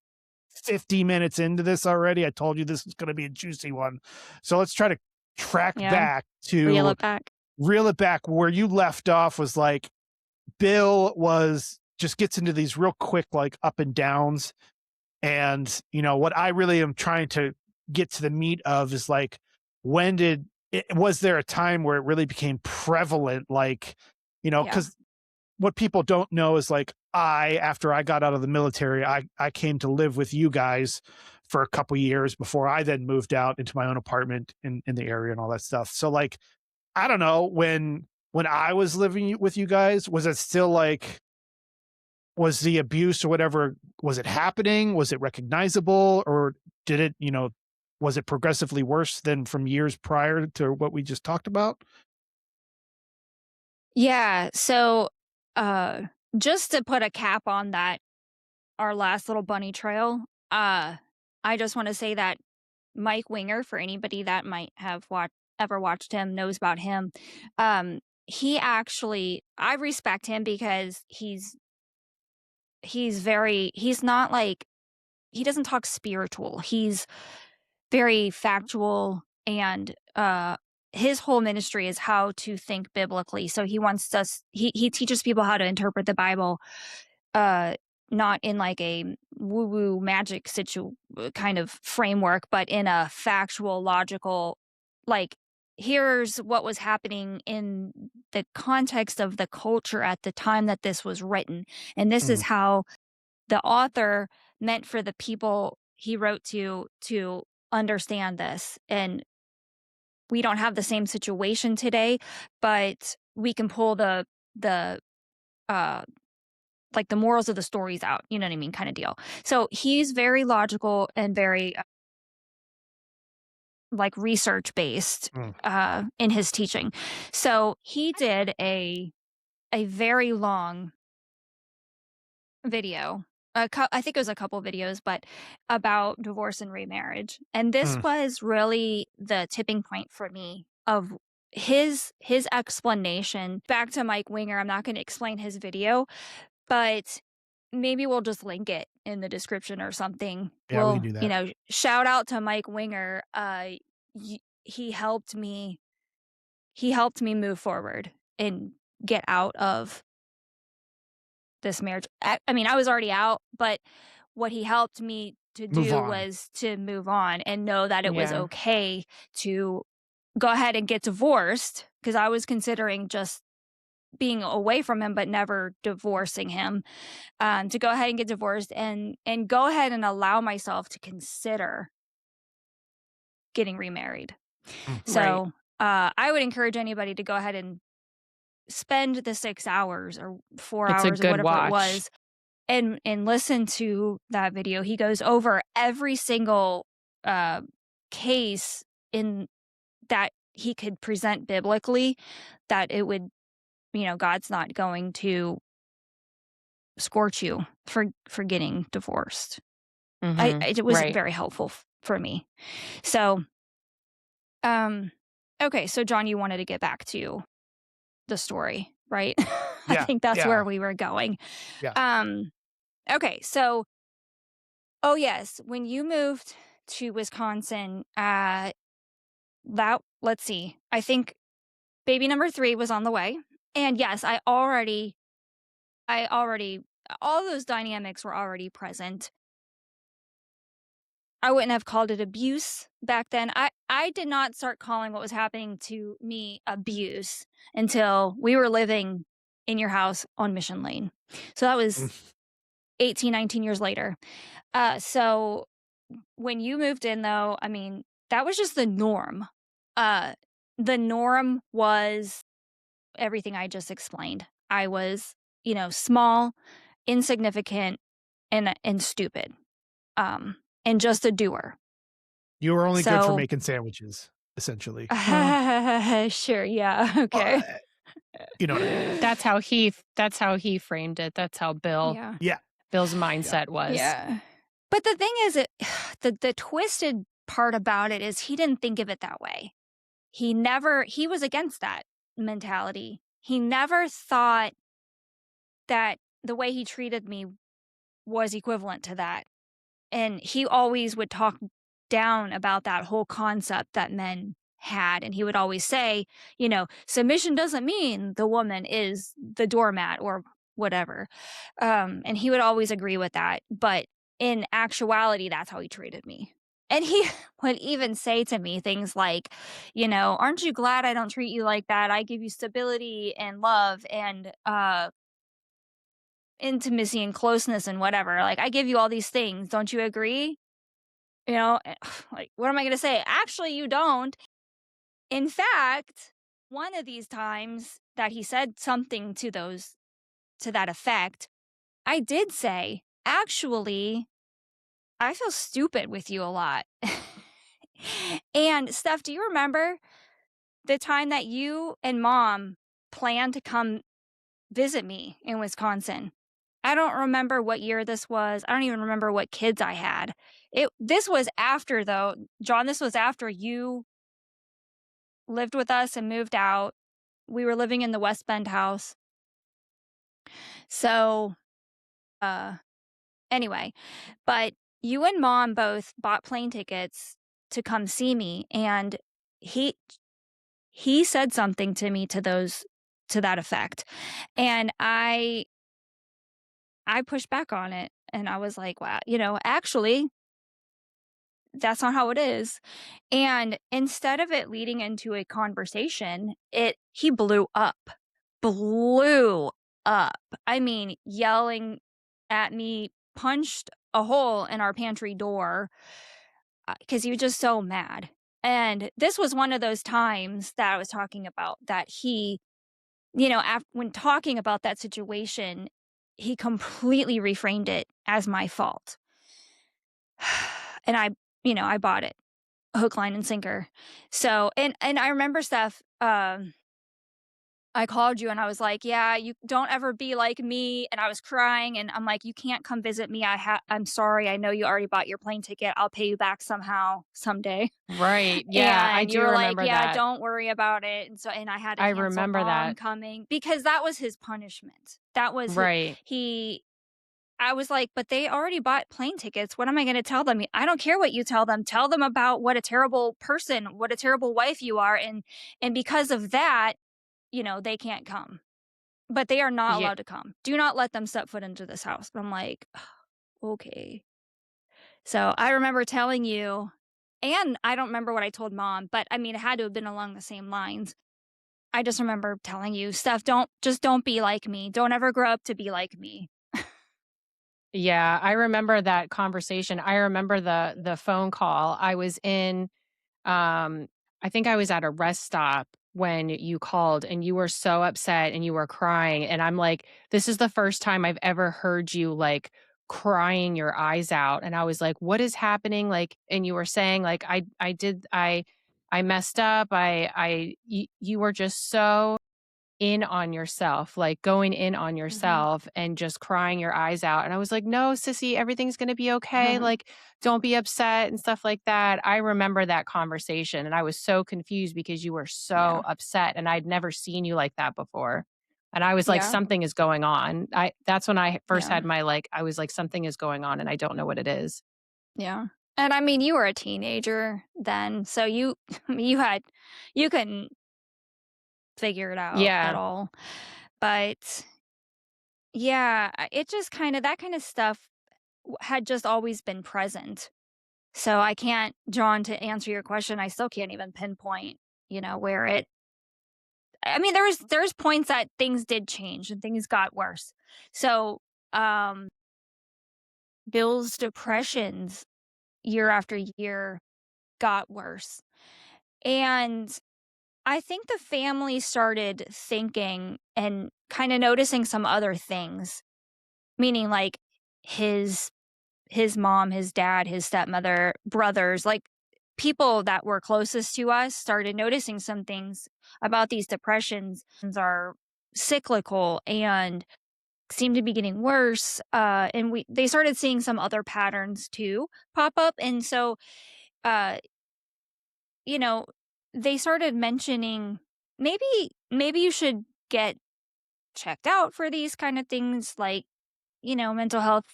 50 minutes into this already. I told you this is going to be a juicy one. So let's try to track Yeah. back Reel to it back. reel it back. Where you left off was like, Bill was just gets into these real quick, like up and downs. And, you know, what I really am trying to get to the meat of is like, was there a time where it really became prevalent? Like, you know, Yeah. because what people don't know is like, after I got out of the military, I came to live with you guys for a couple years before I then moved out into my own apartment in the area and all that stuff. So like, I don't know, when I was living with you guys, was it still like, was the abuse or whatever, was it happening? Was it recognizable, or did it, you know, was it progressively worse than from years prior to what we just talked about? Yeah. So, just to put a cap on that, our last little bunny trail, I just want to say that Mike Winger, for anybody that might have ever watched him, knows about him. He actually, I respect him because he's not like, he doesn't talk spiritual. He's very factual, and his whole ministry is how to think biblically. So he wants us, he teaches people how to interpret the Bible, not in like a woo-woo magic kind of framework, but in a factual, logical, like, here's what was happening in the context of the culture at the time that this was written. And this is how the author meant for the people he wrote to understand this. And we don't have the same situation today, but we can pull the uh like the morals of the stories out, you know what I mean, kind of deal. So he's very logical and very like research based in his teaching. So he did a very long video. I think it was a couple videos, but about divorce and remarriage. And this was really the tipping point for me of his explanation. Back to Mike Winger, I'm not going to explain his video, but maybe we'll just link it in the description or something. Yeah, we can do that. You know, shout out to Mike Winger. He helped me move forward and get out of this marriage. I mean, I was already out, but what he helped me to do was to move on and know that it was okay to go ahead and get divorced, because I was considering just being away from him, but never divorcing him, to go ahead and get divorced and go ahead and allow myself to consider getting remarried. So I would encourage anybody to go ahead and spend the 6 hours or 4 It's a hours or good whatever watch. it was and listen to that video. He goes over every single case in that he could present biblically, that it would, you know, God's not going to scorch you for getting divorced. It was very helpful for me. So, okay. So John, you wanted to get back to the story, right? I think that's where we were going. Yeah. Okay. So, oh yes, when you moved to Wisconsin, let's see, I think baby number 3 was on the way. And yes, I already, all those dynamics were already present. I wouldn't have called it abuse back then. I did not start calling what was happening to me abuse until we were living in your house on Mission Lane. So that was 18, 19 years later. So when you moved in, though, I mean, that was just the norm. The norm was everything I just explained. I was, small, insignificant, and stupid, and just a doer. You were only good for So, making sandwiches, essentially. sure, yeah, okay. You know what I mean? That's how he framed it. That's how Yeah. Yeah. Bill's mindset was. Yeah. But the thing is, the twisted part about it is he didn't think of it that way. He was against that mentality. He never thought that the way he treated me was equivalent to that. And he always would talk down about that whole concept that men had. And he would always say, submission doesn't mean the woman is the doormat or whatever. And he would always agree with that. But in actuality, that's how he treated me. And he would even say to me things like, aren't you glad I don't treat you like that? I give you stability and love and intimacy and closeness and whatever. Like, I give you all these things. Don't you agree? Like, what am I going to say? Actually, you don't. In fact, one of these times that he said something to that effect, I did say, actually, I feel stupid with you a lot. And Steph, do you remember the time that you and Mom planned to come visit me in Wisconsin? I don't remember what year this was. I don't even remember what kids I had. This was after, though, John, this was after you lived with us and moved out. We were living in the West Bend house. So, anyway, but you and Mom both bought plane tickets to come see me, and he said something to me to that effect, and I pushed back on it, and I was like, wow, actually, that's not how it is. And instead of it leading into a conversation, he blew up. I mean, yelling at me, punched a hole in our pantry door because he was just so mad. And this was one of those times that I was talking about that he, when talking about that situation, he completely reframed it as my fault. And I bought it, hook, line, and sinker. So, and I remember, Steph, I called you and I was like, yeah, you don't ever be like me. And I was crying and I'm like, you can't come visit me. I'm sorry. I know you already bought your plane ticket. I'll pay you back somehow, someday. Right. Yeah. And I you do were remember like, yeah, that. don't worry about it. And I had to cancel remember Mom that. coming because that was his punishment. That was Right. I was like, but they already bought plane tickets. What am I going to tell them? I don't care what you tell them. Tell them about what a terrible person, what a terrible wife you are. And because of that, they can't come. But they are not Yeah. allowed to come. Do not let them step foot into this house. But I'm like, okay. So I remember telling you, and I don't remember what I told Mom, but I mean, it had to have been along the same lines. I just remember telling you, Steph, don't be like me. Don't ever grow up to be like me. Yeah, I remember that conversation. I remember the phone call. I was in I think I was at a rest stop when you called and you were so upset and you were crying and I'm like, this is the first time I've ever heard you like crying your eyes out and I was like, what is happening? Like and you were saying like I messed up. You were just so in on yourself, like going in on yourself and just crying your eyes out. And I was like, no, sissy, everything's going to be okay. Like, don't be upset and stuff like that. I remember that conversation and I was so confused because you were so upset and I'd never seen you like that before. And I was like, something is going on. That's when I first had I was like, something is going on and I don't know what it is. Yeah. And I mean, you were a teenager then. So you couldn't figure it out at all. But yeah, it just that kind of stuff had just always been present. So I can't, John, to answer your question, I still can't even pinpoint, where I mean, there's points that things did change and things got worse. So, Bill's depressions, year after year got worse. And I think the family started thinking and kind of noticing some other things, meaning like his mom, his dad, his stepmother, brothers, like people that were closest to us started noticing some things about these depressions are cyclical and seem to be getting worse. And they started seeing some other patterns too pop up. And so, uh, you know, they started mentioning maybe you should get checked out for these kind of things, like, mental health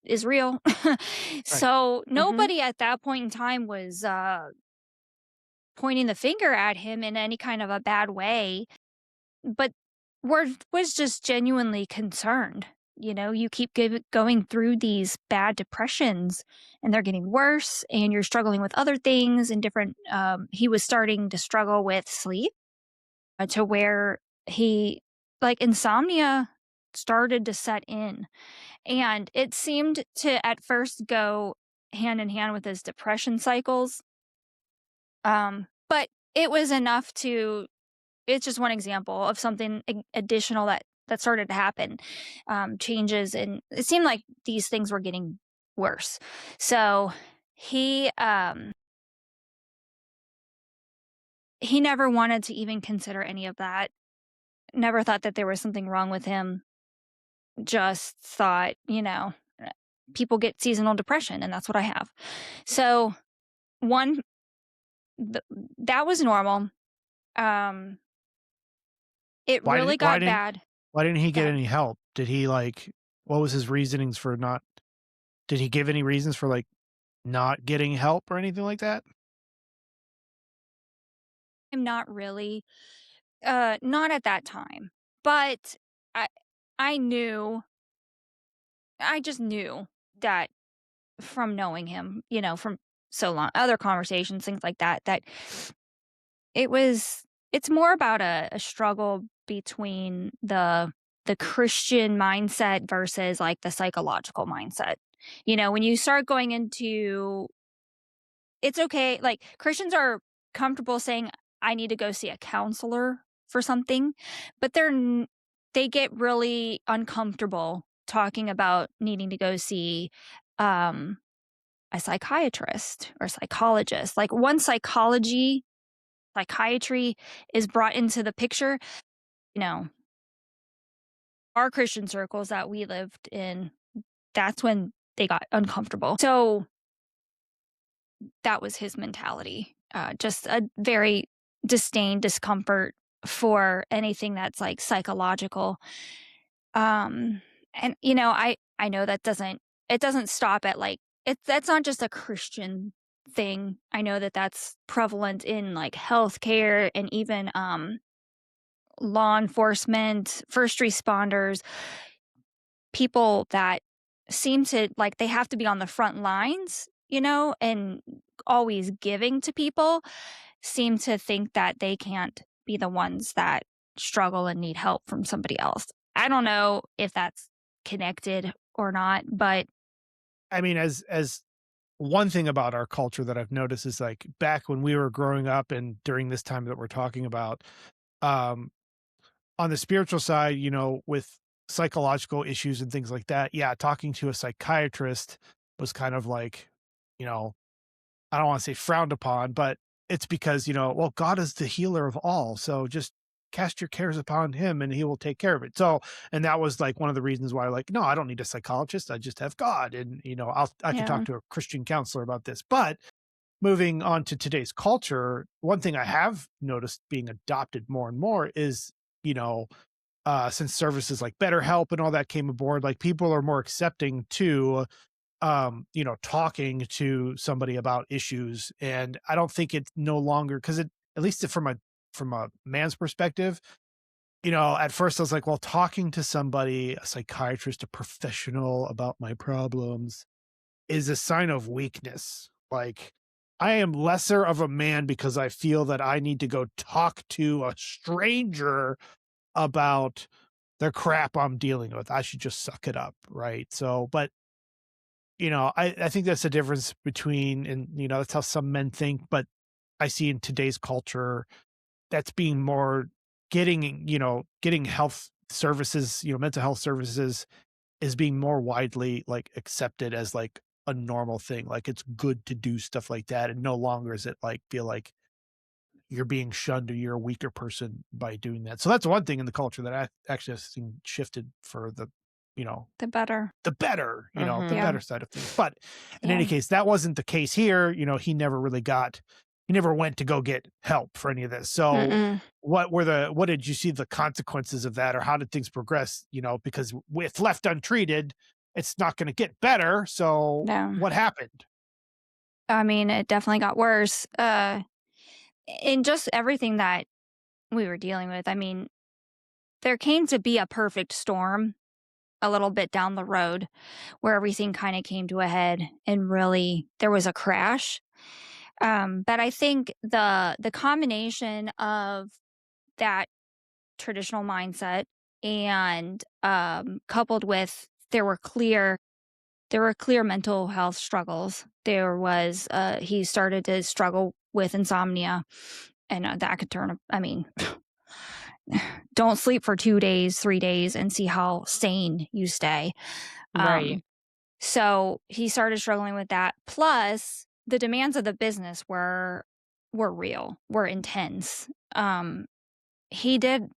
is real. So nobody at that point in time was pointing the finger at him in any kind of a bad way, but was just genuinely concerned. You keep going through these bad depressions and they're getting worse and you're struggling with other things and different. He was starting to struggle with sleep to where he, like, insomnia started to set in. And it seemed to at first go hand in hand with his depression cycles. But it was enough it's just one example of something additional that started to happen. Changes, and it seemed like these things were getting worse. So he never wanted to even consider any of that. Never thought that there was something wrong with him. Just thought, people get seasonal depression and that's what I have. So that was normal. It really got bad. Why didn't he get any help? Did he what was his reasonings for did he give any reasons for not getting help or anything like that? I'm not really, not at that time, but I just knew that from knowing him, from so long, other conversations, things like that it's more about a struggle between the Christian mindset versus like the psychological mindset. When you start going into, it's okay, like Christians are comfortable saying, I need to go see a counselor for something, but they get really uncomfortable talking about needing to go see a psychiatrist or psychologist. Like once psychiatry is brought into the picture, our Christian circles that we lived in, that's when they got uncomfortable. So that was his mentality. Just a very discomfort for anything that's like psychological. And I know that it doesn't stop at that's not just a Christian thing. I know that that's prevalent in like healthcare and even law enforcement, first responders, people that seem to like they have to be on the front lines, and always giving to people, seem to think that they can't be the ones that struggle and need help from somebody else. I don't know if that's connected or not, but I mean, as one thing about our culture that I've noticed is like back when we were growing up and during this time that we're talking about, on the spiritual side, with psychological issues and things like that, yeah, talking to a psychiatrist was kind of like, I don't want to say frowned upon, but it's because, well, God is the healer of all. So just cast your cares upon him and he will take care of it. So, and that was like one of the reasons why, no, I don't need a psychologist. I just have God. And, I can talk to a Christian counselor about this. But moving on to today's culture, one thing I have noticed being adopted more and more is, since services like BetterHelp and all that came aboard, like people are more accepting to, talking to somebody about issues. And I don't think it's no longer, because at least from a man's perspective, at first I was like, well, talking to somebody, a psychiatrist, a professional about my problems is a sign of weakness. Like I am lesser of a man because I feel that I need to go talk to a stranger about the crap I'm dealing with. I should just suck it up. Right. So, but I think that's the difference between, and that's how some men think, but I see in today's culture that's being more getting health services, mental health services is being more widely like accepted as like a normal thing. Like it's good to do stuff like that. And no longer is it like feel like you're being shunned or you're a weaker person by doing that. So that's one thing in the culture that I actually have seen shifted for the better. the better, the Mhm. Yeah. better side of things. But in Yeah. any case, that wasn't the case here. He never went to go get help for any of this. So Mm-mm. what did you see the consequences of that, or how did things progress? Because if left untreated, it's not going to get better. So No. what happened? I mean, it definitely got worse. In just everything that we were dealing with. I mean, there came to be a perfect storm a little bit down the road where everything kind of came to a head and really there was a crash. But I think the combination of that traditional mindset and coupled with there were clear mental health struggles. There was he started to struggle with insomnia, and that could turn. I mean, don't sleep for 2 days, 3 days, and see how sane you stay. Right. So he started struggling with that. Plus, the demands of the business were real, were intense. He did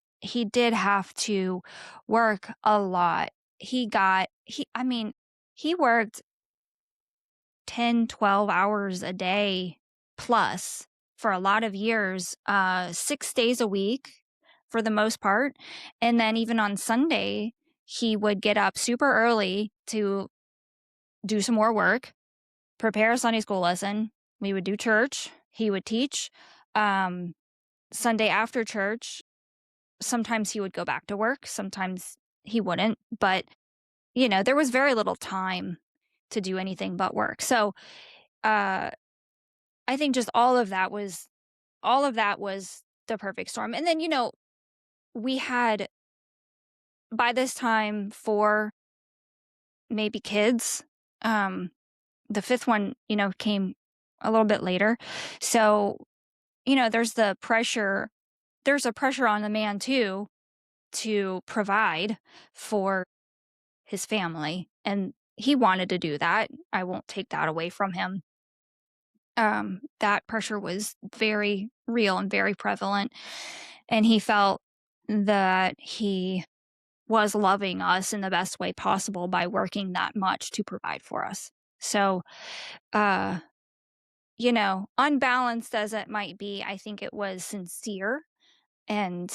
have to work a lot. He worked 10, 12 hours a day plus for a lot of years, 6 days a week for the most part. And then even on Sunday, he would get up super early to do some more work, prepare a Sunday school lesson. We would do church. He would teach. Sunday after church, sometimes he would go back to work. Sometimes he wouldn't. But, there was very little time to do anything but work. So I think just all of that was the perfect storm. And then, we had, by this time, 4 maybe kids. The 5th one, came a little bit later. So, there's a pressure on the man too to provide for his family. And he wanted to do that. I won't take that away from him. That pressure was very real and very prevalent. And he felt that he was loving us in the best way possible by working that much to provide for us. So, unbalanced as it might be, I think it was sincere and,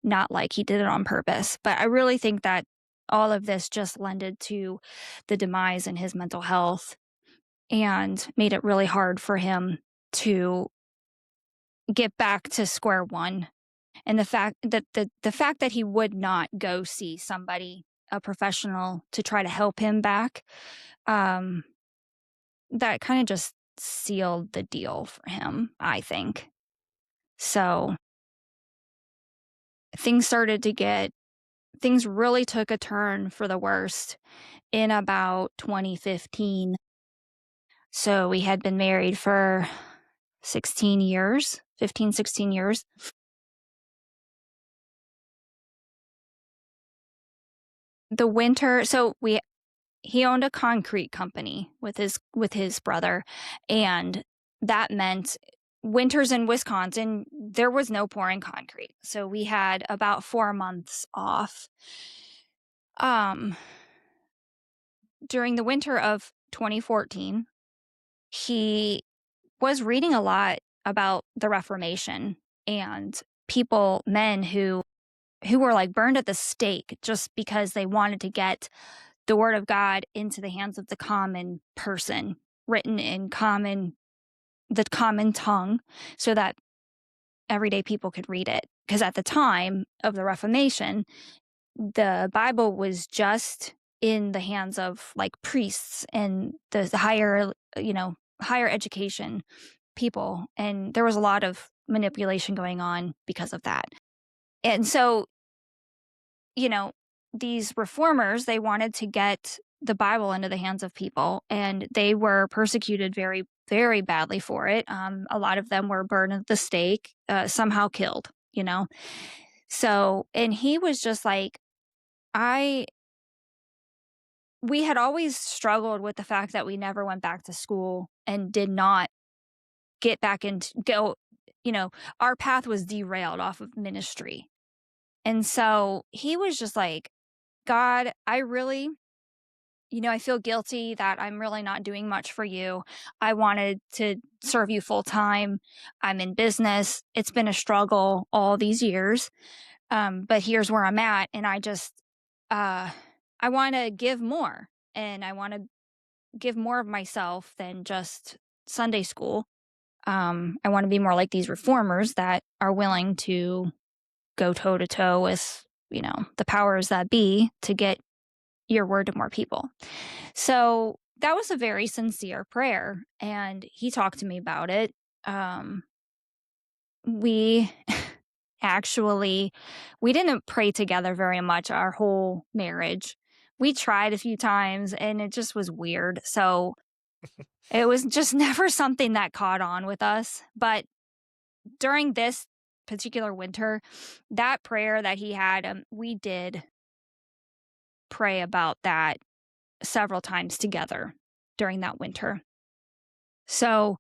not like he did it on purpose. But I really think that all of this just lended to the demise in his mental health and made it really hard for him to get back to square one. And the fact that he would not go see somebody, a professional, to try to help him back, that kind of just sealed the deal for him, I think. So things really took a turn for the worst in about 2015. So we had been married for 16 years. The winter, so he owned a concrete company with his brother, and that meant winters in Wisconsin there was no pouring concrete. So we had about 4 months off. During the winter of 2014, he was reading a lot about the Reformation and men who were like burned at the stake just because they wanted to get the word of God into the hands of the common person, written in the common tongue, so that everyday people could read it. Because at the time of the Reformation, the Bible was just in the hands of like priests and the higher education people. And there was a lot of manipulation going on because of that. And so, these reformers, they wanted to get the Bible into the hands of people, and they were persecuted very, very badly for it. A lot of them were burned at the stake, somehow killed, you know? So, and he was just like, we had always struggled with the fact that we never went back to school and did not our path was derailed off of ministry. And so he was just like, God, I feel guilty that I'm really not doing much for you. I wanted to serve you full time. I'm in business. It's been a struggle all these years. But here's where I'm at. And I want to give more, and I want to give more of myself than just Sunday school. I want to be more like these reformers that are willing to go toe to toe with, the powers that be to get your word to more people. So that was a very sincere prayer, and he talked to me about it. We we didn't pray together very much our whole marriage. We tried a few times and it just was weird. So it was just never something that caught on with us. But during this particular winter, that prayer that he had, we did pray about that several times together during that winter. So,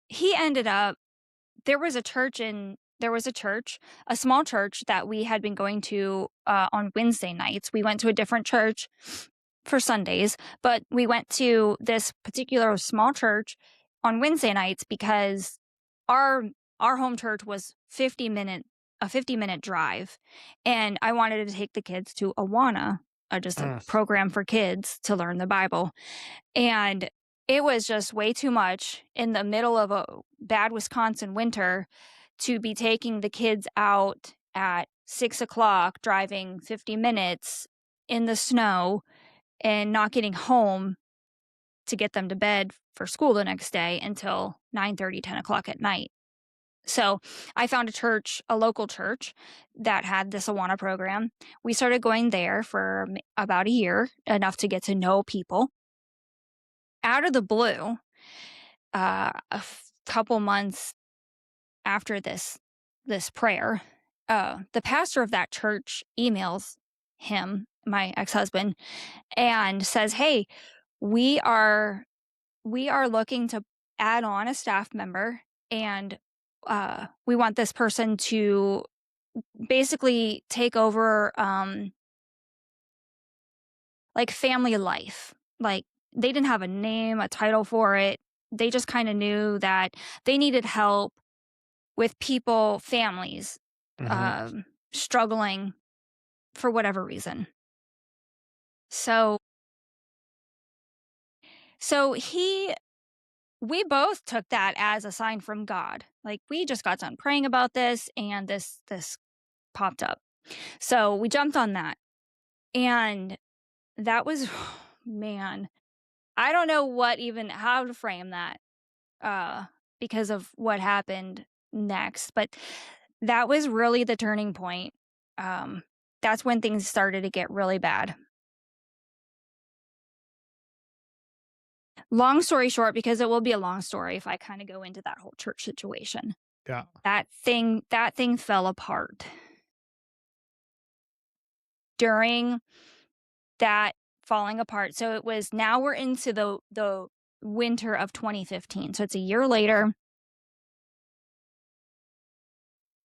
he ended up, there was a small church that we had been going to on Wednesday nights. We went to a different church for Sundays, but we went to this particular small church on Wednesday nights because our home church was a 50-minute drive, and I wanted to take the kids to Awana, just a program for kids to learn the Bible. And it was just way too much in the middle of a bad Wisconsin winter to be taking the kids out at 6:00, driving 50 minutes in the snow and not getting home to get them to bed for school the next day until 9:30, 10 o'clock at night. So I found a local church that had this Awana program. We started going there for about a year, enough to get to know people. Out of the blue, couple months after this prayer, the pastor of that church emails him, my ex-husband, and says, "Hey, we are looking to add on a staff member, and we want this person to basically take over like family life." Like, they didn't have a name, a title for it. They just kind of knew that they needed help with families struggling for whatever reason. So we both took that as a sign from God. Like, we just got done praying about this, and this popped up. So we jumped on that. And that was, man, I don't know how to frame that because of what happened next. But that was really the turning point. That's when things started to get really bad. Long story short, because it will be a long story if I kind of go into that whole church situation. Yeah. That thing fell apart. During that falling apart. So now we're into the winter of 2015. So it's a year later.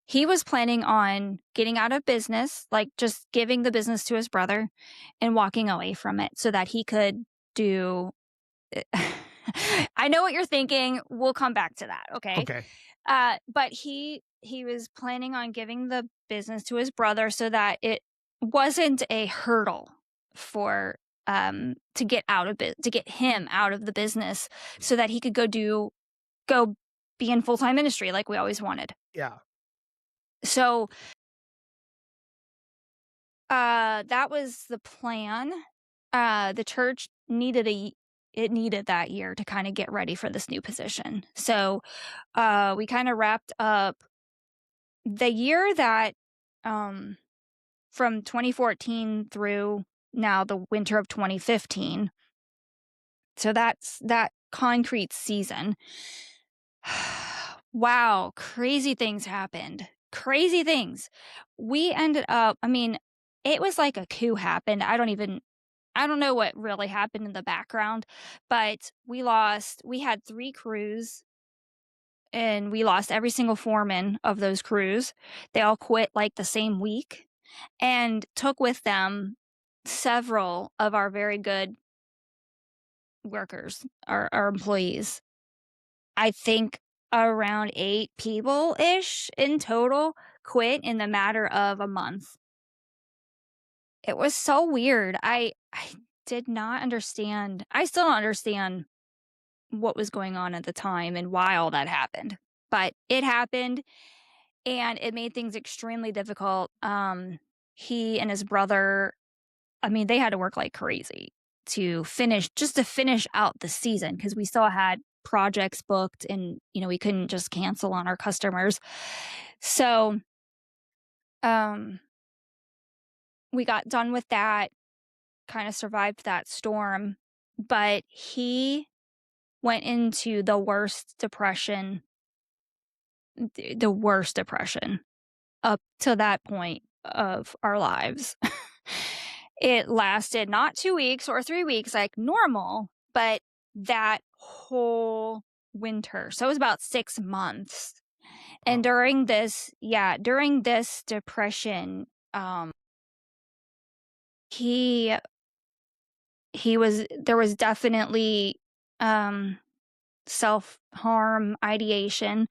He was planning on getting out of business, like just giving the business to his brother and walking away from it so that he could do. I know what you're thinking. We'll come back to that. Okay. Okay. But he was planning on giving the business to his brother so that it wasn't a hurdle for to get him out of the business, so that he could go be in full-time ministry like we always wanted. Yeah. So that was the plan. The church needed that year to kind of get ready for this new position. So we kind of wrapped up the year that from 2014 through now the winter of 2015. So that's that concrete season. Wow, crazy things happened. Crazy things. We ended up, I mean, it was like a coup happened. I don't know what really happened in the background, but we had 3 crews and we lost every single foreman of those crews. They all quit like the same week and took with them several of our very good workers, our employees. I think around 8 people-ish in total quit in the matter of a month. It was so weird. I did not understand. I still don't understand what was going on at the time and why all that happened. But it happened, and it made things extremely difficult. He and his brother, I mean, they had to work like crazy to finish out the season because we still had projects booked and, you know, we couldn't just cancel on our customers. So, we got done with that, kind of survived that storm, but he went into the worst depression up to that point of our lives. It lasted not 2 weeks or 3 weeks like normal, but that whole winter. So it was about 6 months. And during this depression, there was definitely self-harm ideation.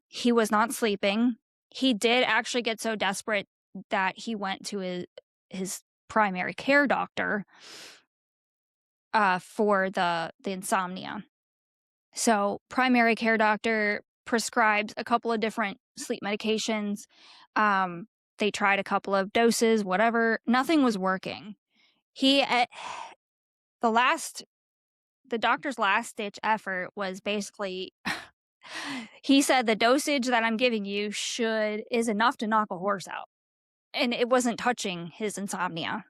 He was not sleeping. He did actually get so desperate that he went to his primary care doctor for the insomnia. So primary care doctor prescribes a couple of different sleep medications. They tried a couple of doses, whatever. Nothing was working. The doctor's last ditch effort was basically, he said the dosage that I'm giving you is enough to knock a horse out. And it wasn't touching his insomnia.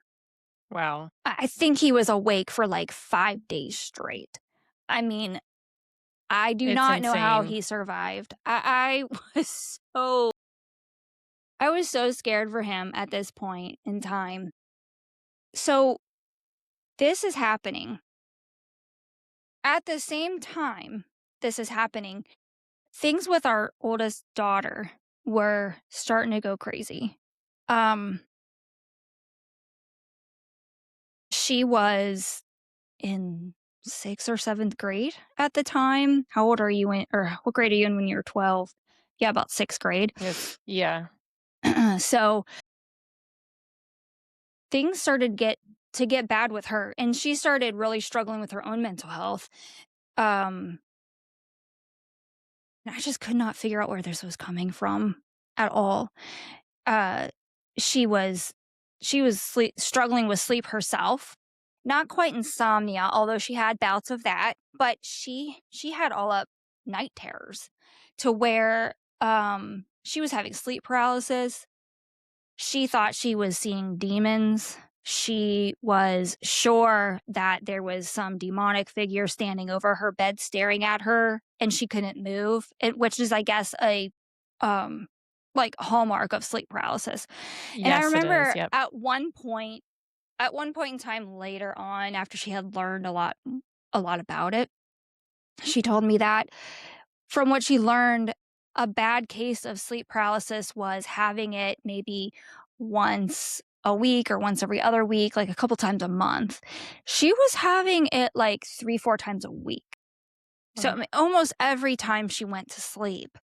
Wow. I think he was awake for like 5 days straight. I mean, I do not know how he survived. I was so scared for him at this point in time. So this is happening. At the same time this is happening, things with our oldest daughter were starting to go crazy. She was in 6th or 7th grade at the time. How old are you or what grade are you in when you were 12? Yeah, about 6th grade. Yes. Yeah. So things started to get bad with her, and she started really struggling with her own mental health. And I just could not figure out where this was coming from at all. She was struggling with sleep herself. Not quite insomnia, although she had bouts of that, but she had all up night terrors to where she was having sleep paralysis. She thought she was seeing demons. She was sure that there was some demonic figure standing over her bed staring at her, and she couldn't move, which is, I guess, a like hallmark of sleep paralysis. And Yes, I remember it is. Yep. at one point in time later on, after she had learned a lot about it, she told me that from what she learned, a bad case of sleep paralysis was having it maybe once a week or once every other week, like a couple times a month. She was having it like 3-4 times a week. So I mean, almost every time she went to sleep,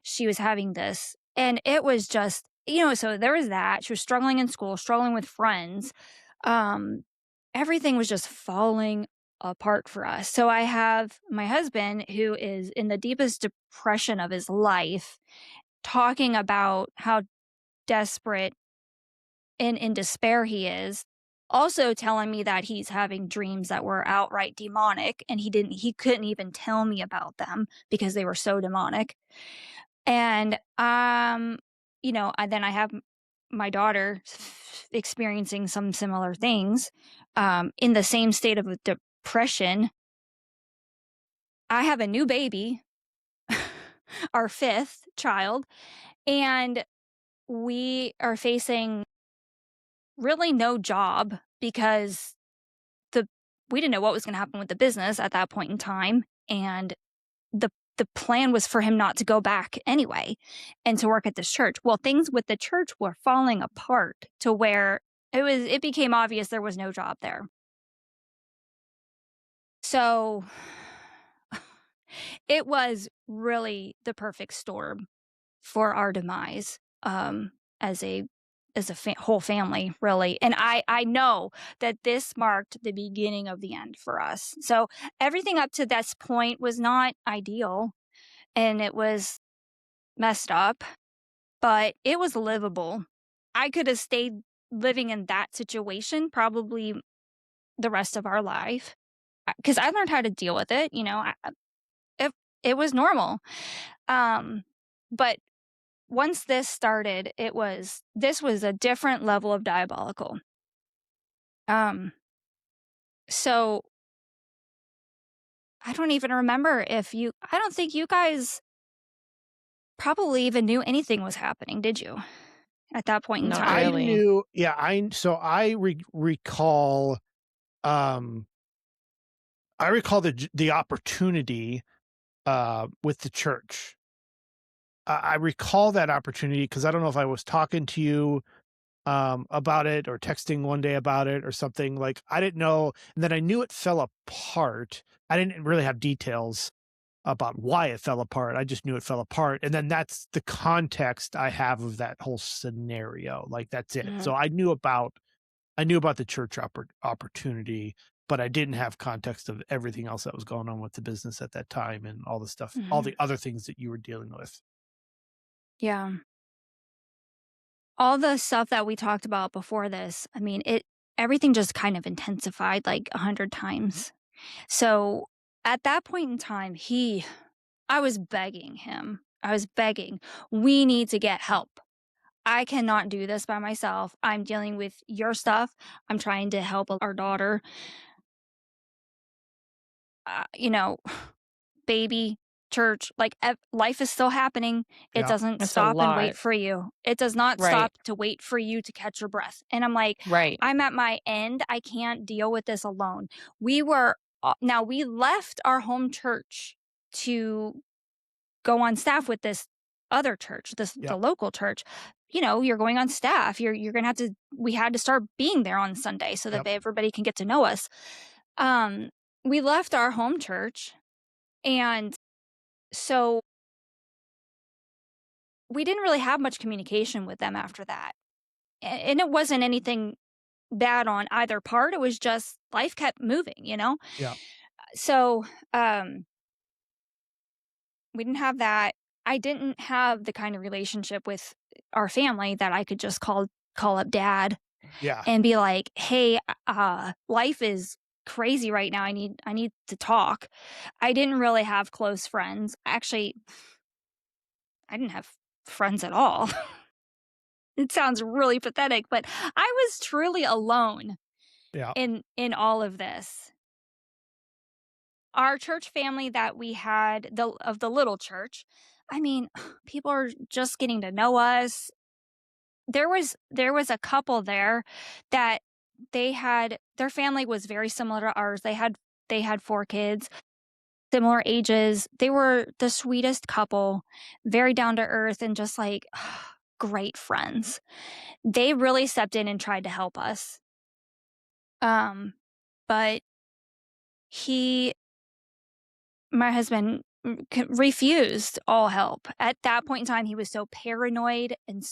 she was having this. And it was just, so there was that. She was struggling in school, struggling with friends. Everything was just falling apart for us. So I have my husband, who is in the deepest depression of his life, talking about how desperate and in despair he is, also telling me that he's having dreams that were outright demonic, and he couldn't even tell me about them because they were so demonic. And then I have my daughter experiencing some similar things, in the same state of depression. I have a new baby, our 5th child, and we are facing really no job because we didn't know what was going to happen with the business at that point in time, and the plan was for him not to go back anyway and to work at this church. Well, things with the church were falling apart to where it became obvious there was no job there. So it was really the perfect storm for our demise, as a whole family, really. And I know that this marked the beginning of the end for us. So everything up to this point was not ideal, and it was messed up, but it was livable. I could have stayed living in that situation probably the rest of our life, because I learned how to deal with it. It was normal. But once this started, this was a different level of diabolical. So I don't even remember I don't think you guys probably even knew anything was happening, did you? At that point in Not time. really. I knew, yeah, recall, I recall the opportunity, with the church. I recall that opportunity because I don't know if I was talking to you about it or texting one day about it or something. Like, I didn't know, and then I knew it fell apart. I didn't really have details about why it fell apart. I just knew it fell apart, and then that's the context I have of that whole scenario. Like, that's it. Mhm. So I knew about the church opportunity, but I didn't have context of everything else that was going on with the business at that time and all the stuff, all the other things that you were dealing with. Yeah. All the stuff that we talked about before this, I mean, everything just kind of intensified like 100 times. So at that point in time, I was begging him. We need to get help. I cannot do this by myself. I'm dealing with your stuff. I'm trying to help our daughter. Baby, church, like life is still happening. It Yeah. doesn't It's a stop and wait lot. for you. It does not Right. stop to wait for you to catch your breath. And I'm like, Right. I'm at my end. I can't deal with this alone. We left our home church to go on staff with this other church, the local church. You're going on staff. You're gonna have to. We had to start being there on Sunday so that everybody can get to know us. We left our home church, and so we didn't really have much communication with them after that. And it wasn't anything bad on either part. It was just life kept moving, Yeah. So we didn't have that. I didn't have the kind of relationship with our family that I could just call up dad Yeah. and be like, hey, life is crazy right now. I need to talk. I didn't really have close friends. Actually, I didn't have friends at all. It sounds really pathetic, but I was truly alone Yeah. in all of this. Our church family that we had, the little church, I mean, people are just getting to know us. There was a couple there that their family was very similar to ours. They had 4 kids, similar ages. They were the sweetest couple, very down to earth and just like great friends. They really stepped in and tried to help us. But my husband refused all help. At that point in time, he was so paranoid and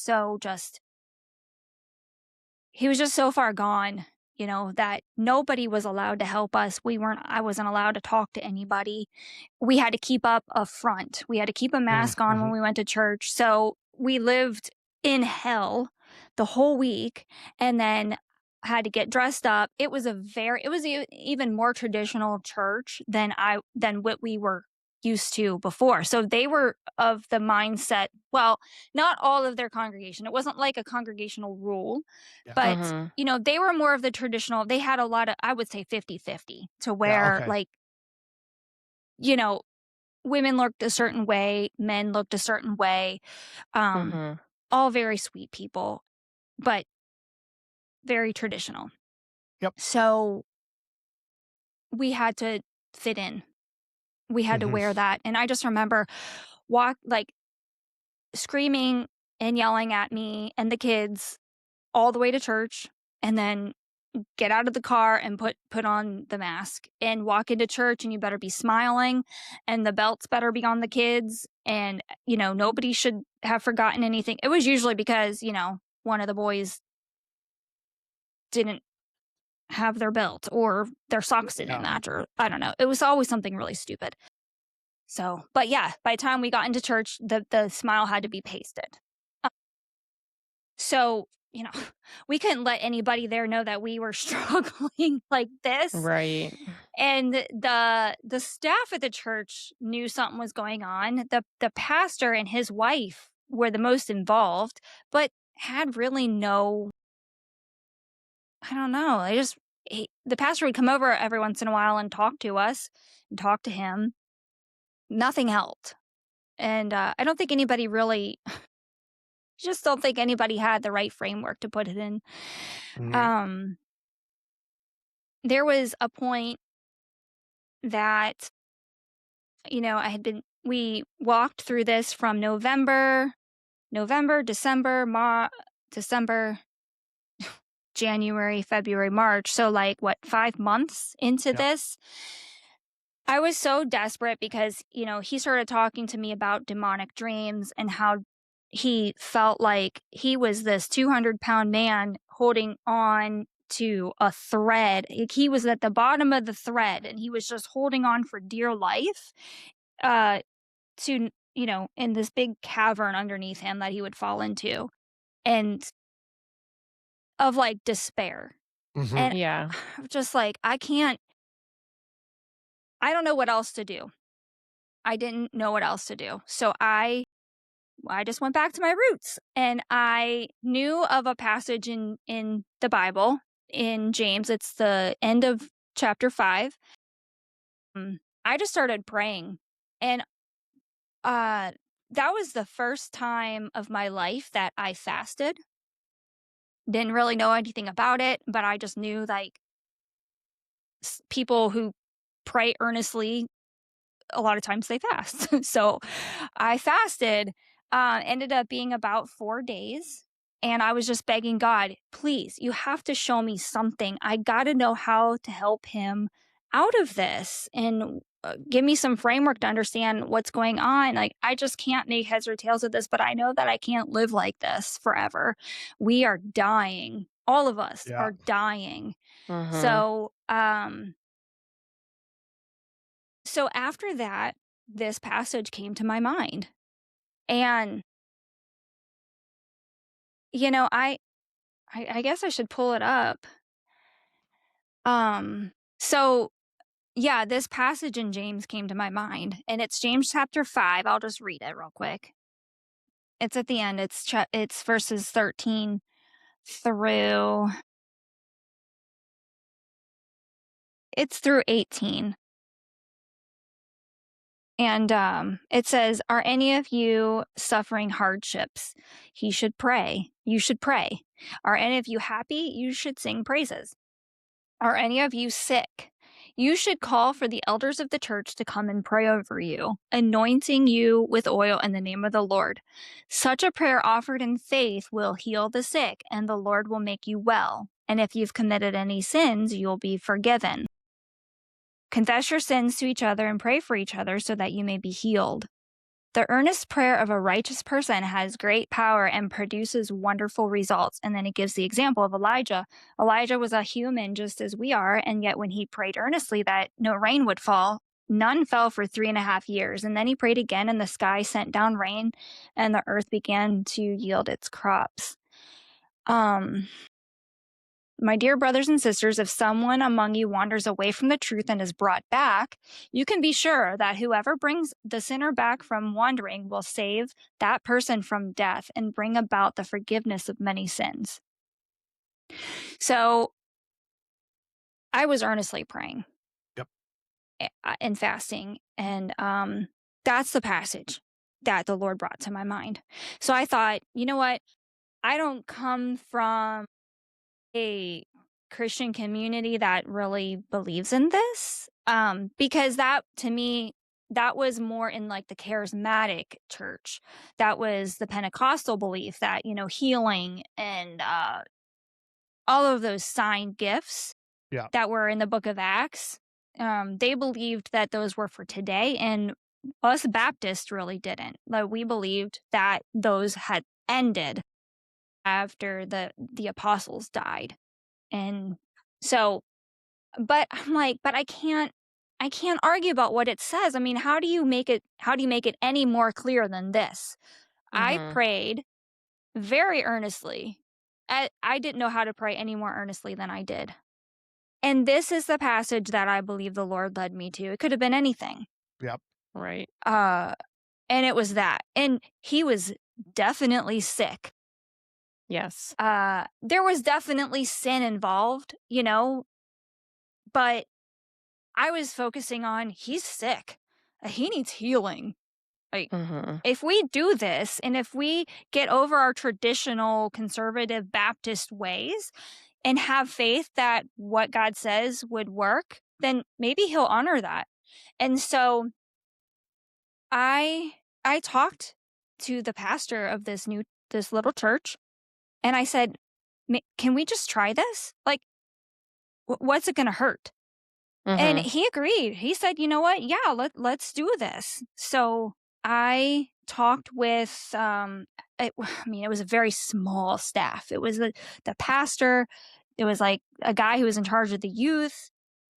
he was just so far gone, that nobody was allowed to help us. I wasn't allowed to talk to anybody. We had to keep up a front. We had to keep a mask on when we went to church. So we lived in hell the whole week and then had to get dressed up. It was even more traditional church than what we were used to before. So they were of the mindset, well, not all of their congregation. It wasn't like a congregational rule, Yeah. but, Mhm. you know, they were more of the traditional. They had a lot of, I would say 50-50 to where Yeah, okay. like, you know, women looked a certain way, men looked a certain way, Mhm. all very sweet people, but very traditional. Yep. So we had to fit in. We had to Mhm. wear that. And I just remember screaming and yelling at me and the kids all the way to church, and then get out of the car and put on the mask and walk into church, and you better be smiling, and the belts better be on the kids, and you know, nobody should have forgotten anything. It was usually because, you know, one of the boys didn't have their belt or their socks didn't Yeah. match, or I don't know. It was always something really stupid. So, but yeah, by the time we got into church, the smile had to be pasted. So, you know, we couldn't let anybody there know that we were struggling like this. Right. And the staff at the church knew something was going on. The pastor and his wife were the most involved, but had really no, I don't know. The pastor would come over every once in a while and talk to us and talk to him. Nothing helped. And I don't think anybody really, just don't think anybody had the right framework to put it in. Mhm. There was a point that, you know, we walked through this from November, December, January, February, March. So like 5 months into Yep. this, I was so desperate because, you know, he started talking to me about demonic dreams and how he felt like he was this 200-pound man holding on to a thread. Like, he was at the bottom of the thread and he was just holding on for dear life, uh, to, you know, in this big cavern underneath him that he would fall into, and of like despair. Mhm. And Yeah. I'm just like, I don't know what else to do. I didn't know what else to do. So I just went back to my roots, and I knew of a passage in the Bible in James. It's the end of chapter 5. I just started praying, and that was the first time of my life that I fasted. Didn't really know anything about it, but I just knew like people who pray earnestly, a lot of times they fast. So I fasted, ended up being about 4 days. And I was just begging God, please, you have to show me something. I got to know how to help him out of this, and give me some framework to understand what's going on. Like, I just can't make heads or tails of this, but I know that I can't live like this forever. We are dying. All of us Yeah. are dying. Mhm. So after that, this passage came to my mind. And, you know, I guess I should pull it up. So yeah, this passage in James came to my mind, and it's James chapter 5. I'll just read it real quick. It's at the end. It's verses 13 through 18. And it says, "Are any of you suffering hardships? You should pray. Are any of you happy? You should sing praises. Are any of you sick? You should call for the elders of the church to come and pray over you, anointing you with oil in the name of the Lord. Such a prayer offered in faith will heal the sick, and the Lord will make you well. And if you've committed any sins, you'll be forgiven. Confess your sins to each other and pray for each other so that you may be healed. The earnest prayer of a righteous person has great power and produces wonderful results." And then it gives the example of Elijah. Elijah was a human just as we are, and yet when he prayed earnestly that no rain would fall, none fell for 3.5 years. And then he prayed again, and the sky sent down rain, and the earth began to yield its crops. My dear brothers and sisters, if someone among you wanders away from the truth and is brought back, you can be sure that whoever brings the sinner back from wandering will save that person from death and bring about the forgiveness of many sins. So I was earnestly praying. Yep. And fasting. And that's the passage that the Lord brought to my mind. So I thought, you know what? I don't come from a Christian community that really believes in this, because that, to me, that was more in like the charismatic church. That was the Pentecostal belief that, healing and all of those sign gifts that were in the book of Acts, they believed that those were for today, and us Baptists really didn't. Like, we believed that those had ended after the apostles died. And so, but I'm like, but I can't argue about what it says. I mean, how do you make it any more clear than this? I prayed very earnestly. I didn't know how to pray any more earnestly than I did. And this is the passage that I believe the Lord led me to. It could have been anything. Yep. Right. And it was that. And he was definitely sick. Yes. There was definitely sin involved, but I was focusing on he's sick. He needs healing. Like, if we do this, and if we get over our traditional conservative Baptist ways and have faith that what God says would work, then maybe he'll honor that. And so I talked to the pastor of this little church, and I said, can we just try this? Like, what's it going to hurt? And he agreed. He said, you know what? Yeah, let's do this. So I talked with, it was a very small staff. It was the pastor. It was like a guy who was in charge of the youth,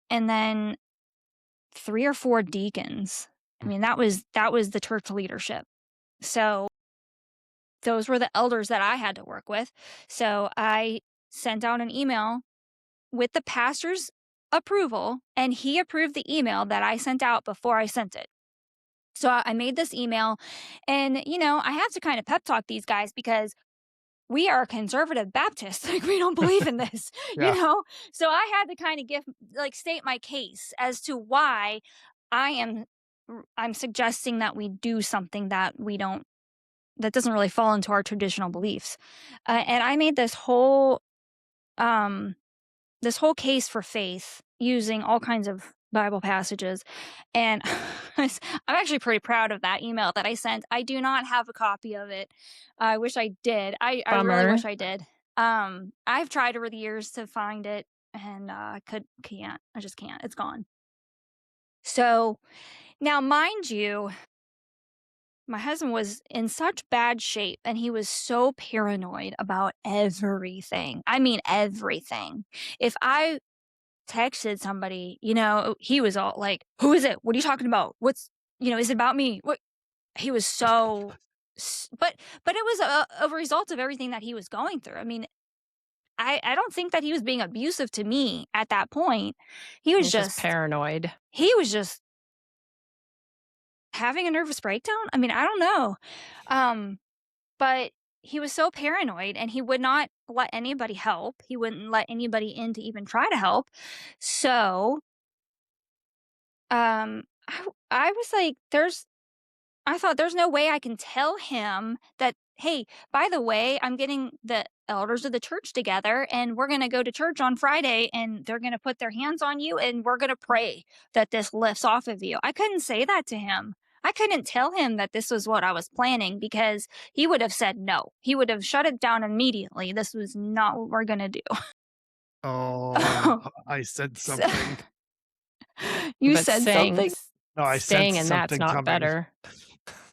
and then 3 or 4 deacons. I mean, that was the church leadership. So those were the elders that I had to work with. So I sent out an email with the pastor's approval, and he approved the email that I sent out before I sent it. So I made this email, and, I have to kind of pep talk these guys because we are conservative Baptists. Like, we don't believe in this, So I had to kind of state my case as to why I'm suggesting that we do something that doesn't really fall into our traditional beliefs. And I made this whole case for faith using all kinds of Bible passages. And I'm actually pretty proud of that email that I sent. I do not have a copy of it. I wish I did. I really wish I did. I've tried over the years to find it, and I just can't. It's gone. So now, mind you, my husband was in such bad shape, and he was so paranoid about everything. I mean, everything. If I texted somebody, he was all like, who is it? What are you talking about? What's, is it about me? What? He was so, but it was a result of everything that he was going through. I mean, I don't think that he was being abusive to me at that point. He was just paranoid. He was just having a nervous breakdown. I mean, I don't know. But he was so paranoid, and he would not let anybody help. He wouldn't let anybody in to even try to help. So, I was like, I thought there's no way I can tell him that, hey, by the way, I'm getting the elders of the church together, and we're going to go to church on Friday, and they're going to put their hands on you, and we're going to pray that this lifts off of you. I couldn't say that to him. I couldn't tell him that this was what I was planning, because he would have said no. He would have shut it down immediately. This was not what we're going to do. Oh, I said something. You But said saying- something? No, I Staying said in something that's not coming. better.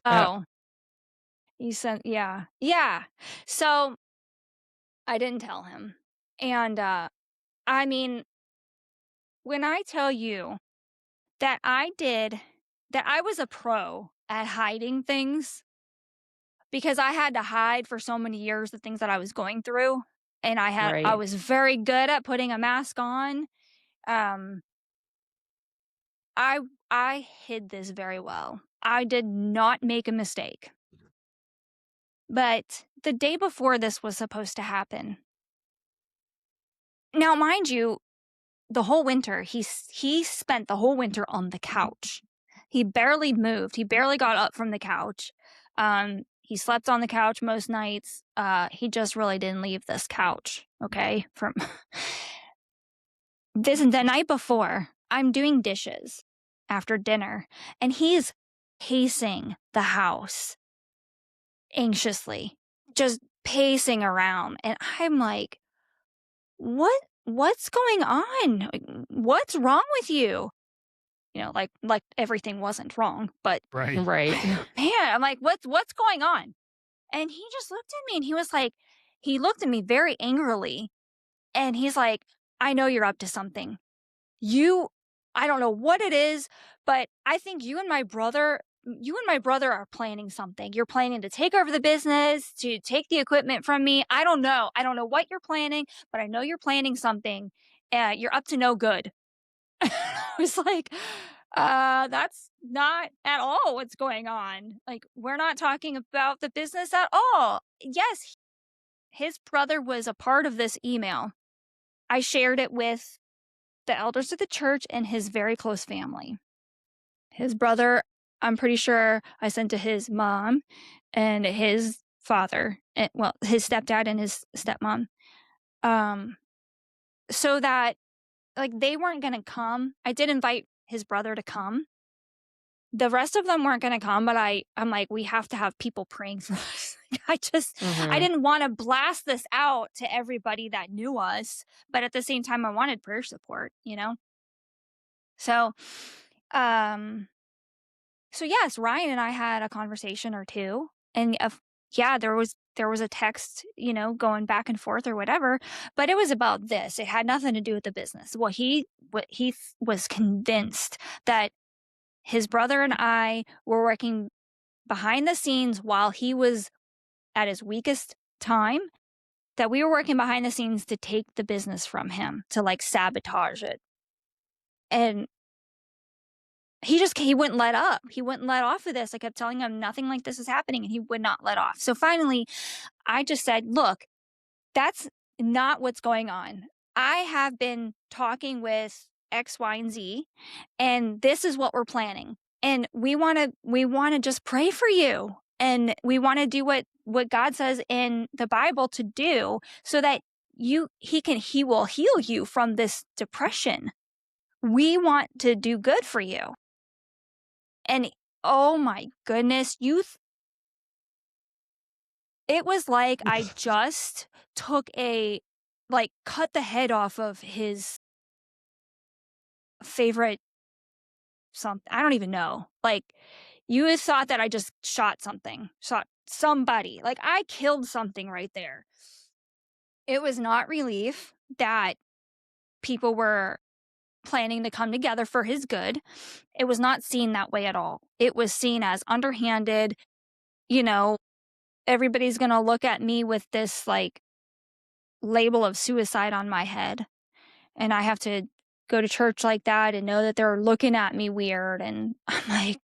Oh. You said, yeah. Yeah. So I didn't tell him. And I mean, when I tell you that I was a pro at hiding things, because I had to hide for so many years the things that I was going through. and I Right. was very good at putting a mask on. I hid this very well. I did not make a mistake. But the day before this was supposed to happen. Now, mind you, the whole winter, he spent the whole winter on the couch. He barely moved. He barely got up from the couch. He slept on the couch most nights. He just really didn't leave this couch. Okay, from the night before, I'm doing dishes after dinner, and he's pacing the house anxiously, just pacing around, and I'm like, what's going on? What's wrong with you? Like everything wasn't wrong, but Right. Right. man, I'm like, what's going on? And he just looked at me, and he looked at me very angrily, and he's like, I know you're up to something. I don't know what it is, but I think you and my brother are planning something. You're planning to take over the business, to take the equipment from me. I don't know what you're planning, but I know you're planning something. You're up to no good. I was like, that's not at all what's going on. Like, we're not talking about the business at all. Yes, his brother was a part of this email. I shared it with the elders of the church and his very close family. His brother, I'm pretty sure I sent to his mom and his father, his stepdad and his stepmom, so that they weren't going to come. I did invite his brother to come. The rest of them weren't going to come, but I'm like, we have to have people praying for us. I didn't want to blast this out to everybody that knew us, but at the same time, I wanted prayer support, So, yes, Ryan and I had a conversation or two, and there was a text, going back and forth or whatever, but it was about this. It had nothing to do with the business. What he was convinced that his brother and I were working behind the scenes while he was at his weakest time, that we were working behind the scenes to take the business from him, to sabotage it. And he wouldn't let up. He wouldn't let off of this. I kept telling him nothing like this is happening, and he would not let off. So finally, I just said, look, that's not what's going on. I have been talking with X, Y, and Z, and this is what we're planning. And we want to just pray for you. And we want to do what God says in the Bible to do, so that he will heal you from this depression. We want to do good for you. And oh my goodness, it was like I just took cut the head off of his favorite something. I don't even know. You thought that I just shot somebody. I killed something right there. It was not relief that people were planning to come together for his good. It was not seen that way at all. It was seen as underhanded. Everybody's going to look at me with this label of suicide on my head. And I have to go to church like that and know that they're looking at me weird. And I'm like,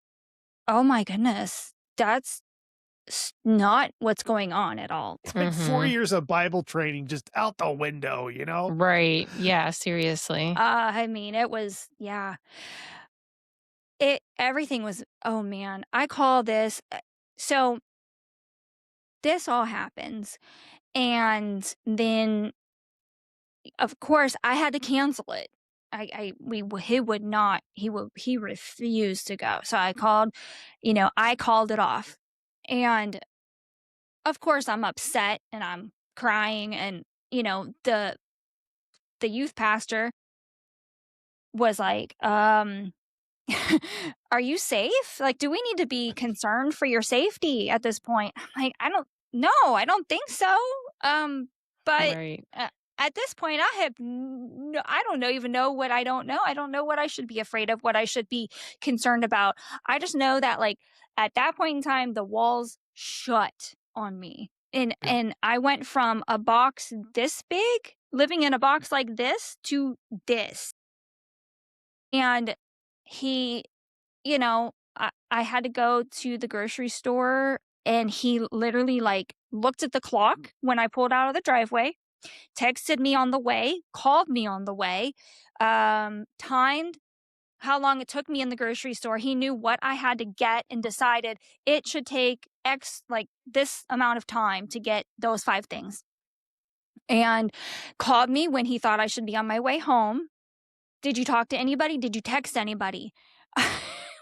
oh my goodness, that's not what's going on at all. It's like 4 years of Bible training just out the window, Right. Yeah, seriously. I mean, it was, yeah. Everything was, oh man, I call this. So this all happens. And then, of course, I had to cancel it. He refused to go. So I called it off. And of course I'm upset and I'm crying, and the youth pastor was like, are you safe? Do we need to be concerned for your safety at this point? I'm like, I don't think so. But Right. At this point, I don't even know what I don't know. I don't know what I should be afraid of, what I should be concerned about. I just know that at that point in time, the walls shut on me. And I went from a box this big, living in a box like this, to this. And he, I had to go to the grocery store, and he literally like looked at the clock when I pulled out of the driveway, texted me on the way, called me on the way, timed how long it took me in the grocery store. He knew what I had to get and decided it should take X, like this amount of time to get those 5 things. And called me when he thought I should be on my way home. Did you talk to anybody? Did you text anybody?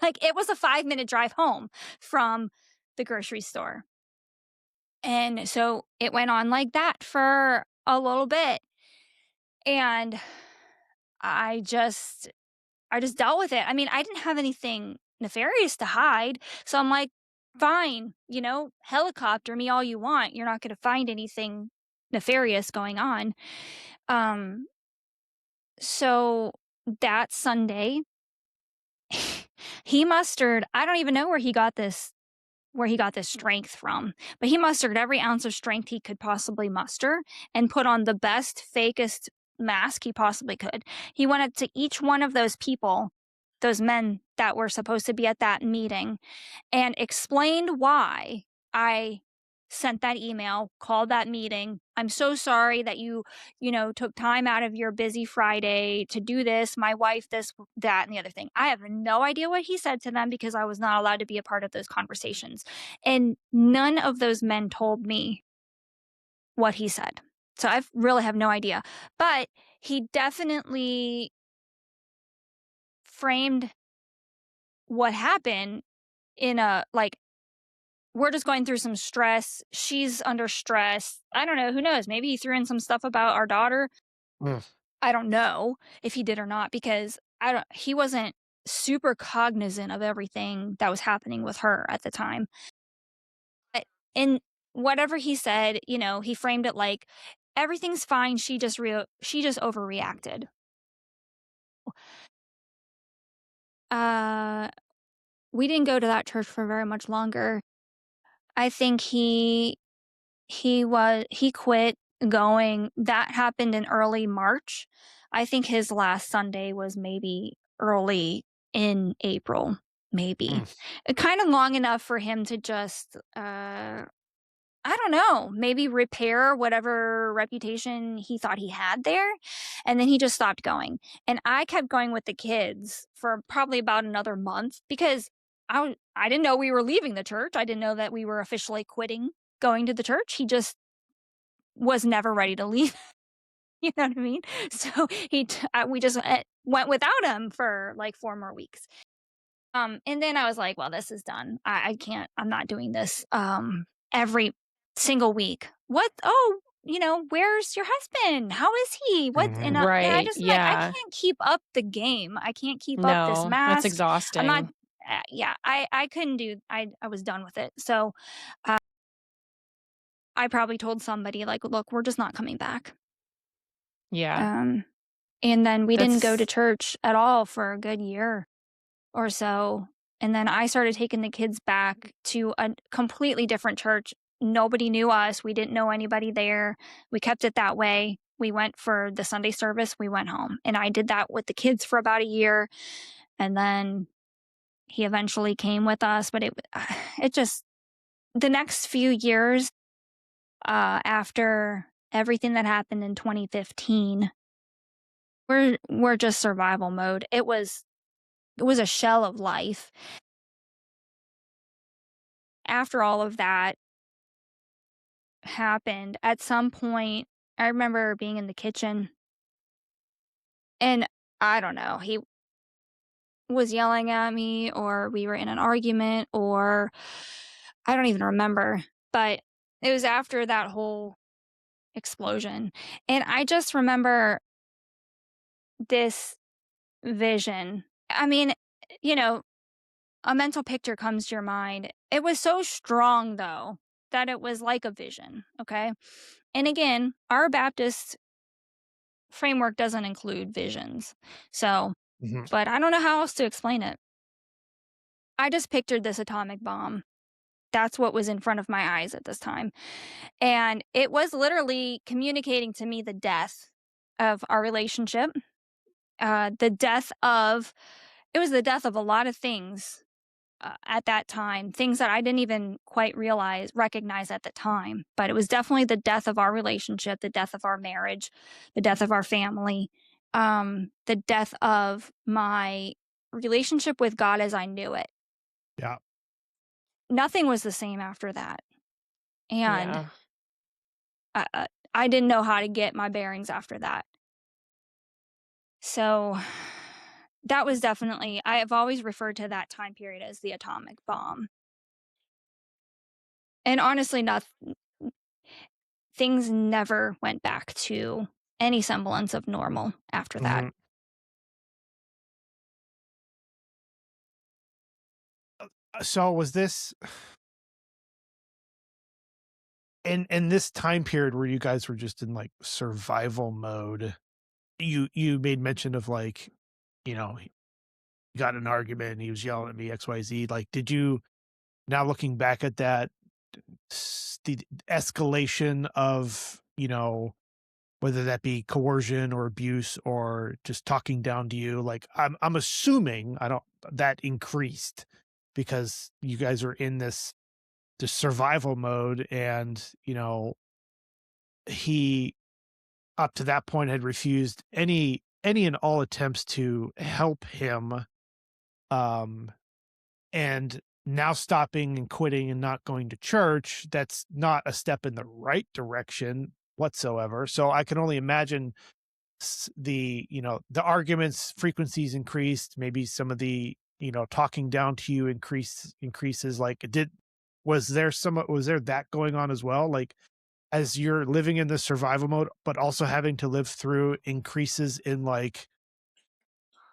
Like, it was a 5-minute drive home from the grocery store. And so it went on like that for a little bit. And I just dealt with it. I mean, I didn't have anything nefarious to hide. So I'm like, fine, helicopter me all you want. You're not going to find anything nefarious going on. So that Sunday, he mustered, I don't even know where he got this strength from, but he mustered every ounce of strength he could possibly muster and put on the best, fakest mask he possibly could. He went up to each one of those people, those men that were supposed to be at that meeting, and explained why I sent that email, called that meeting. I'm so sorry that you took time out of your busy Friday to do this. My wife, this, that, and the other thing. I have no idea what he said to them because I was not allowed to be a part of those conversations. And none of those men told me what he said. So I really have no idea. But he definitely framed what happened in a, like, we're just going through some stress. She's under stress. I don't know. Who knows? Maybe he threw in some stuff about our daughter. I don't know if he did or not, because he wasn't super cognizant of everything that was happening with her at the time. But in whatever he said, he framed it like everything's fine. She just overreacted. We didn't go to that church for very much longer. I think he quit going. That happened in early March. I think his last Sunday was maybe early in April, maybe. Kind of long enough for him to just, I don't know, maybe repair whatever reputation he thought he had there. And then he just stopped going. And I kept going with the kids for probably about another month because I didn't know we were leaving the church. I didn't know that we were officially quitting going to the church. He just was never ready to leave. You know what I mean? So we just went without him for like 4 more weeks. And then I was like, well, this is done. I can't, I'm not doing this every single week. What? Oh, where's your husband? How is he? What? And I just like, I can't keep up the game. I can't keep up this mask. That's exhausting. I'm not, I couldn't do, I was done with it. So I probably told somebody like, look, we're just not coming back. Yeah. And then we didn't go to church at all for a good year or so. And then I started taking the kids back to a completely different church. Nobody knew us. We didn't know anybody there. We kept it that way. We went for the Sunday service. We went home. And I did that with the kids for about a year. And then he eventually came with us. But it just, the next few years after everything that happened in 2015, we're just survival mode. It was a shell of life. After all of that happened, at some point, I remember being in the kitchen, and I don't know, he was yelling at me, or we were in an argument, or I don't even remember, but it was after that whole explosion. And I just remember this vision. I mean, a mental picture comes to your mind. It was so strong, though, that it was like a vision, okay? And again, our Baptist framework doesn't include visions. So, but I don't know how else to explain it. I just pictured this atomic bomb That's what was in front of my eyes at this time. And it was literally communicating to me the death of our relationship, the death of, it was the death of a lot of things at that time, things that I didn't even quite recognize at the time. But it was definitely the death of our relationship, the death of our marriage, the death of our family, the death of my relationship with God as I knew it. Yeah. Nothing was the same after that. And Yeah. I didn't know how to get my bearings after that. So that was definitely, I have always referred to that time period as the atomic bomb. And honestly, things never went back to any semblance of normal after that. Mhm. So was this in this time period where you guys were just in like survival mode? You made mention of like, you know, he got in an argument and he was yelling at me XYZ. Like, did you, now looking back at that, the escalation of, you know, whether that be coercion or abuse or just talking down to you, like I'm assuming that increased because you guys are in this survival mode, and you know, he up to that point had refused any and all attempts to help him, um and now stopping and quitting and not going to church, that's not a step in the right direction whatsoever. So I can only imagine the, you know, the arguments frequencies increased, maybe some of the, you know, talking down to you increases. Like, was there that going on as well, like as you're living in the survival mode but also having to live through increases in, like,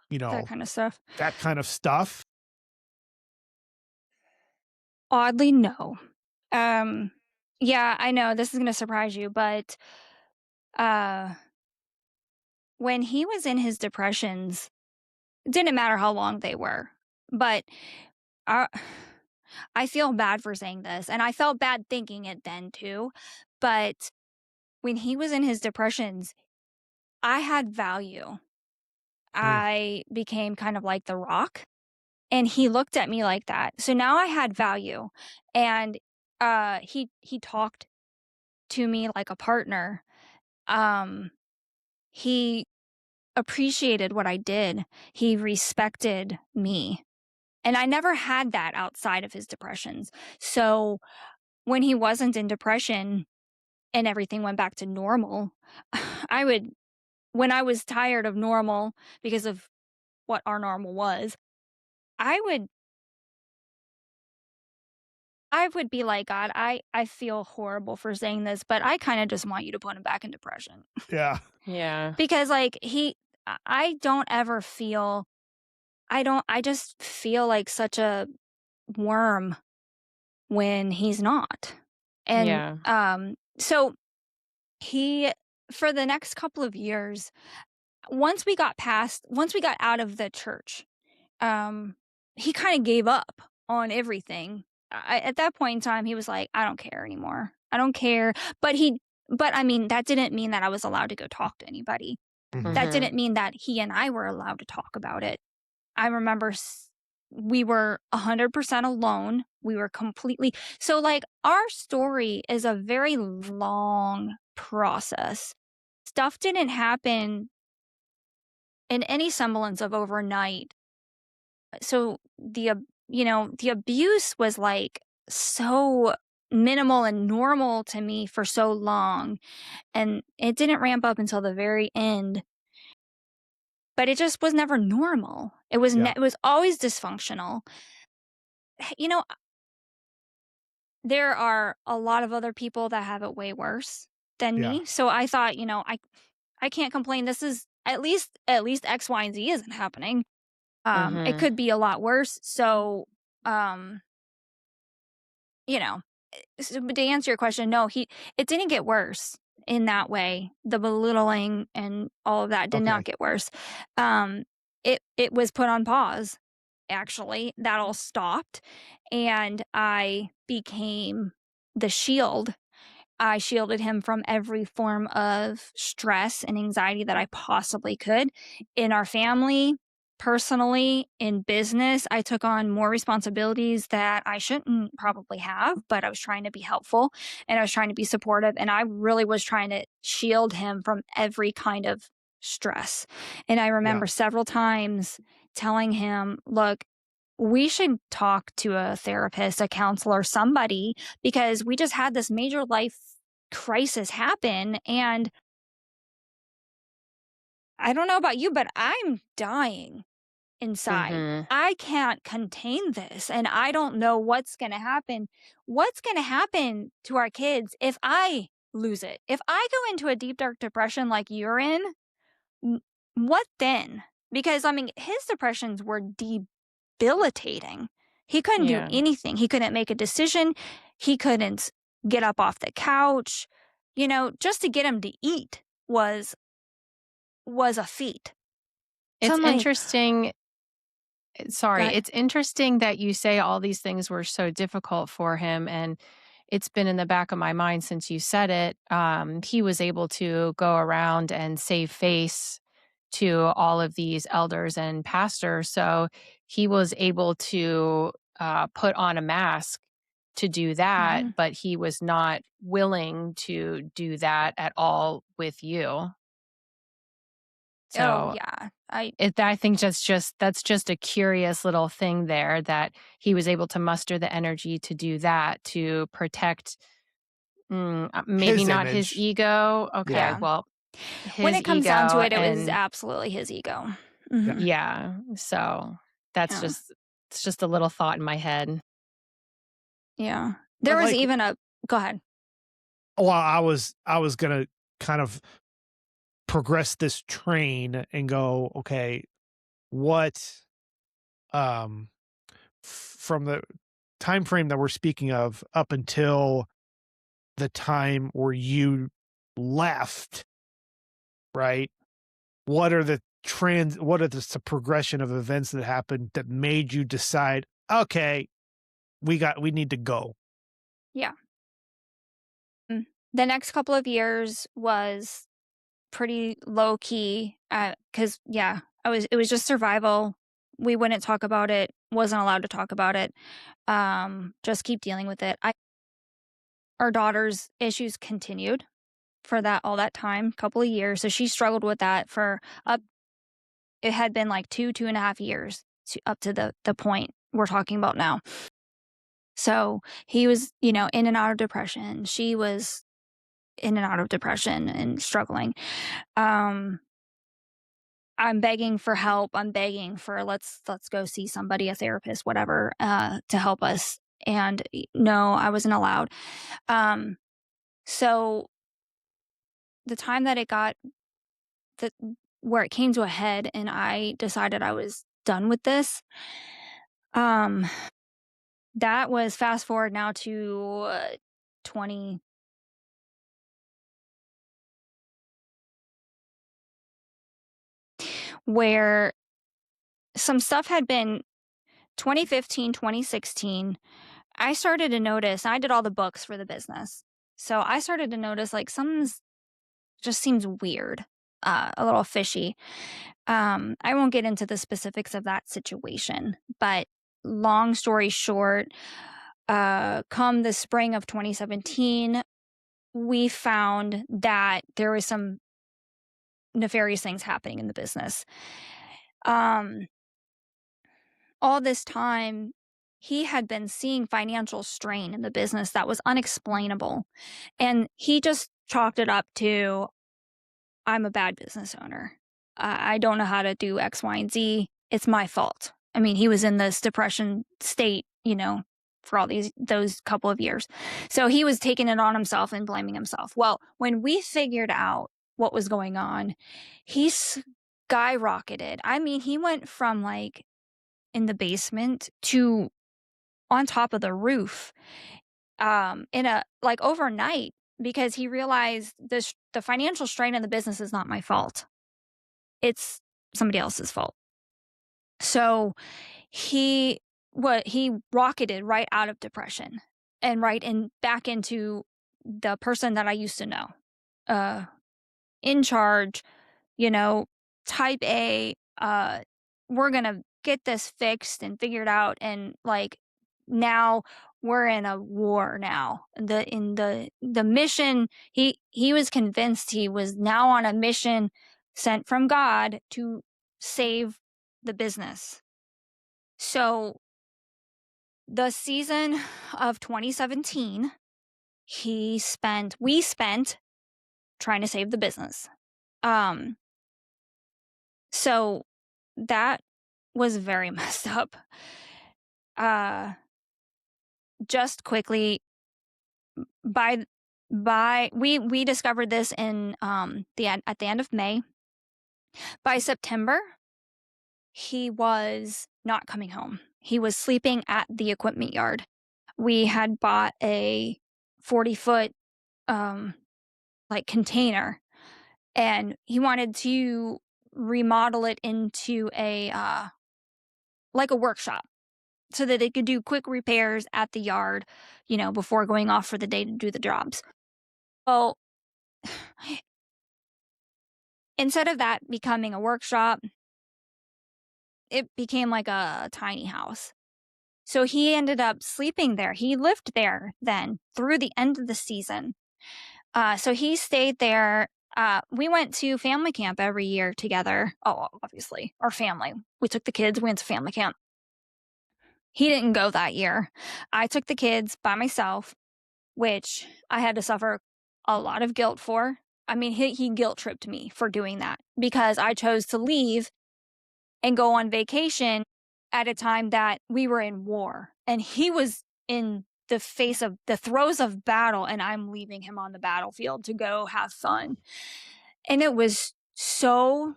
you know, That kind of stuff. that kind of stuff? Oddly, no. Yeah, I know this is going to surprise you, but when he was in his depressions, it didn't matter how long they were, but I feel bad for saying this, and I felt bad thinking it then too, but when he was in his depressions, I had value. I became kind of like the rock, and he looked at me like that. So now I had value, and he talked to me like a partner. He appreciated what I did. He respected me. And I never had that outside of his depressions. So when he wasn't in depression and everything went back to normal, when I was tired of normal because of what our normal was, I would be like, God, I feel horrible for saying this, but I kind of just want you to put him back in depression. Yeah. Yeah. Because like I don't ever feel, I just feel like such a worm when he's not. And Yeah. so he, for the next couple of years, once we got out of the church, he kind of gave up on everything. At that point in time, he was like, I don't care anymore. I don't care. But I mean, that didn't mean that I was allowed to go talk to anybody. Mhm. That Mhm. didn't mean that he and I were allowed to talk about it. I remember we were 100% alone. We were completely, so like our story is a very long process. Stuff didn't happen in any semblance of overnight. So the abuse was like so minimal and normal to me for so long, and it didn't ramp up until the very end. But it just was never normal. It was Yeah. it was always dysfunctional. You know, there are a lot of other people that have it way worse than Yeah. me. So I thought, I can't complain. This is at least X, Y, and Z isn't happening. It Mhm. could be a lot worse. So, you know, but to answer your question, no, it didn't get worse in that way. The belittling and all of that did not Okay. get worse. It was put on pause. actually, that all stopped, and I became the shield. I shielded him from every form of stress and anxiety that I possibly could in our family, personally, in business. I took on more responsibilities that I shouldn't probably have, but I was trying to be helpful and I was trying to be supportive. And I really was trying to shield him from every kind of stress. And I remember several times telling him, look, we should talk to a therapist, a counselor, somebody, because we just had this major life crisis happen. And I don't know about you, but I'm dying inside. Mhm. I can't contain this. And I don't know what's going to happen. What's going to happen to our kids if I lose it? If I go into a deep, dark depression like you're in, what then? Because, I mean, his depressions were debilitating. He couldn't do Yeah. anything. He couldn't make a decision. He couldn't get up off the couch. You know, just to get him to eat was a feat. So It's I'm like, interesting. Sorry, God, it's interesting that you say all these things were so difficult for him, and it's been in the back of my mind since you said it. He was able to go around and save face to all of these elders and pastors, so he was able to put on a mask to do that, mhm. but he was not willing to do that at all with you. Oh So yeah. I think that's just a curious little thing there that he was able to muster the energy to do that to protect maybe His not his image. ego. Okay, Yeah. well, When his it comes down to ego it, it was and absolutely his ego. Yeah. Mhm. yeah. So that's Yeah. it's just a little thought in my head. Yeah. But There was like, even a go ahead. well, I was gonna kind of progress this train and go, okay, what um from the time frame that we're speaking of up until the time where you left, right? What are the progression of events that happened that made you decide, okay, we need to go? Yeah. The next couple of years was pretty low key cuz yeah, it was just survival. We wouldn't talk about it, wasn't allowed to talk about it. Just keep dealing with it. Our daughter's issues continued for all that time, couple of years. So she struggled with that for up it had been like 2.5 years up to the point we're talking about now. So he was, in and out of depression. She was in and out of depression and struggling. Um, I'm begging for help. I'm begging for let's go see somebody, a therapist, whatever, to help us. And no, I wasn't allowed. So the time that the where it came to a head and I decided I was done with this, um, that was fast forward now to 20 where some stuff had been 2015, 2016. I started to notice, I did all the books for the business. So I started to notice like something's just seems weird, a little fishy. I won't get into the specifics of that situation, but long story short, come the spring of 2017, we found that there was some nefarious things happening in the business. Um, all this time, he had been seeing financial strain in the business that was unexplainable. And he just chalked it up to, I'm a bad business owner. I don't know how to do X, Y, and Z. It's my fault. I mean, he was in this depression state, for all those couple of years. So he was taking it on himself and blaming himself. Well, when we figured out what was going on, he skyrocketed. I mean, he went from like in the basement to on top of the roof in a like overnight because he realized the financial strain in the business is not my fault. It's somebody else's fault. So he rocketed right out of depression and back into the person that I used to know. In charge, type A, we're gonna get this fixed and figured out, and like now we're in a war now. The mission, he was convinced he was now on a mission sent from God to save the business. So the season of 2017, we spent trying to save the business. So that was very messed up. Just quickly, we discovered this in at the end of May. By September, he was not coming home. He was sleeping at the equipment yard. We had bought a 40-foot container, and he wanted to remodel it into a workshop so that they could do quick repairs at the yard, before going off for the day to do the jobs. Well, instead of that becoming a workshop, it became like a tiny house. So he ended up sleeping there. He lived there then through the end of the season. So he stayed there. We went to family camp every year together. Oh, obviously, our family. We took the kids, we went to family camp. He didn't go that year. I took the kids by myself, which I had to suffer a lot of guilt for. I mean, he guilt tripped me for doing that because I chose to leave and go on vacation at a time that we were in war, and he was in the throes of battle, and I'm leaving him on the battlefield to go have fun. And it was so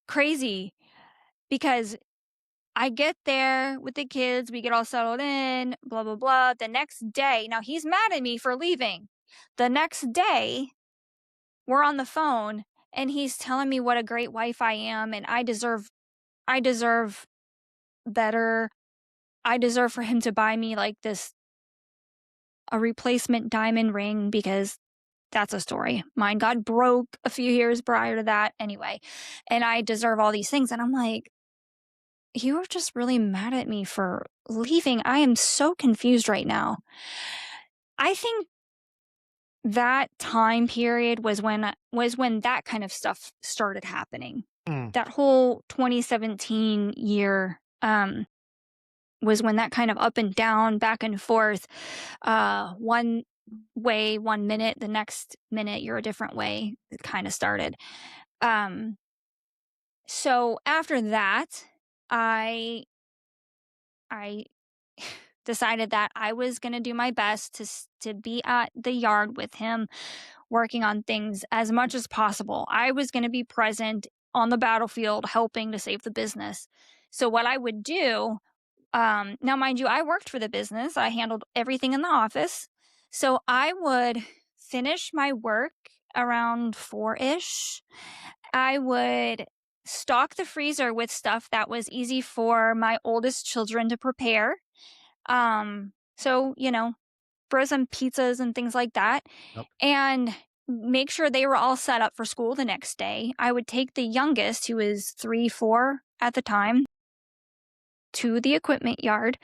crazy because I get there with the kids, we get all settled in, blah, blah, blah. The next day, now he's mad at me for leaving. The next day, we're on the phone and he's telling me what a great wife I am, and I deserve better. I deserve for him to buy me like a replacement diamond ring, because that's a story. Mine got broke a few years prior to that anyway. And I deserve all these things. And I'm like, you were just really mad at me for leaving. I am so confused right now. I think that time period was when that kind of stuff started happening. That whole 2017 year was when that kind of up and down, back and forth, one way 1 minute, the next minute you're a different way, it kind of started. So after that, I decided that I was going to do my best to be at the yard with him, working on things as much as possible. I was going to be present on the battlefield, helping to save the business. So what I would do, now mind you, I worked for the business. I handled everything in the office. So I would finish my work around 4-ish. I would stock the freezer with stuff that was easy for my oldest children to prepare. So, frozen pizzas and things like that. Yep. And make sure they were all set up for school the next day. I would take the youngest, who was 3, 4 at the time, to the equipment yard.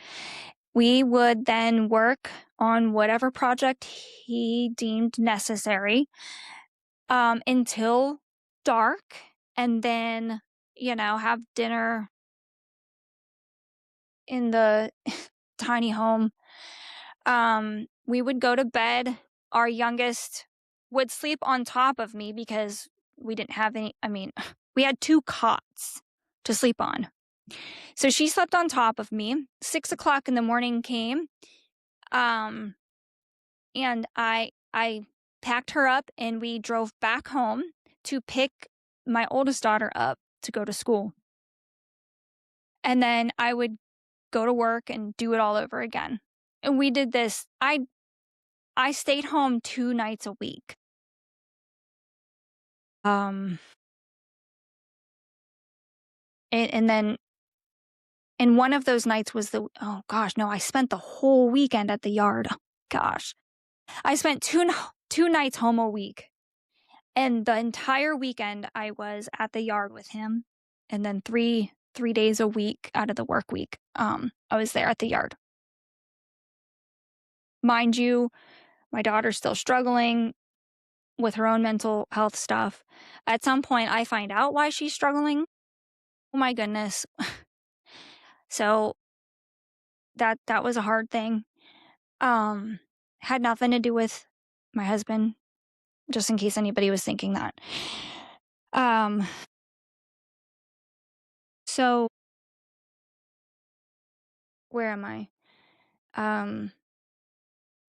We would then work on whatever project he deemed necessary until dark, and then, have dinner in the tiny home. We would go to bed. Our youngest would sleep on top of me because we didn't have we had 2 cots to sleep on. So she slept on top of me. 6 o'clock in the morning came. And I packed her up and we drove back home to pick my oldest daughter up to go to school. And then I would go to work and do it all over again. And we did this. I stayed home 2 nights a week. And then And one of those nights was I spent the whole weekend at the yard. Gosh, I spent two nights home a week. And the entire weekend I was at the yard with him. And then three days a week out of the work week, I was there at the yard. Mind you, my daughter's still struggling with her own mental health stuff. At some point, I find out why she's struggling. Oh my goodness. So that was a hard thing. Had nothing to do with my husband, just in case anybody was thinking that. So where am I?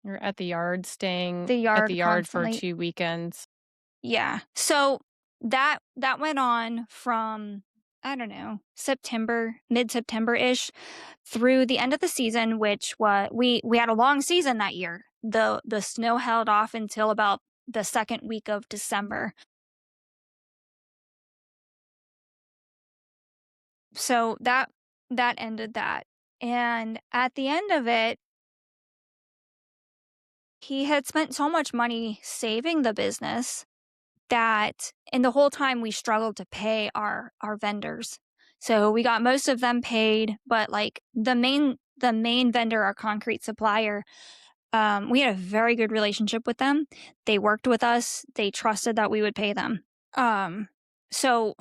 You're at the yard, staying The yard at the yard for constantly. 2 weekends. Yeah. So that went on from, I don't know, mid-September-ish through the end of the season, which we had a long season that year. The snow held off until about the second week of December. So that ended that. And at the end of it, he had spent so much money saving the business that, and the whole time we struggled to pay our vendors. So we got most of them paid, but like the main vendor, our concrete supplier, we had a very good relationship with them. They worked with us. They trusted that we would pay them. So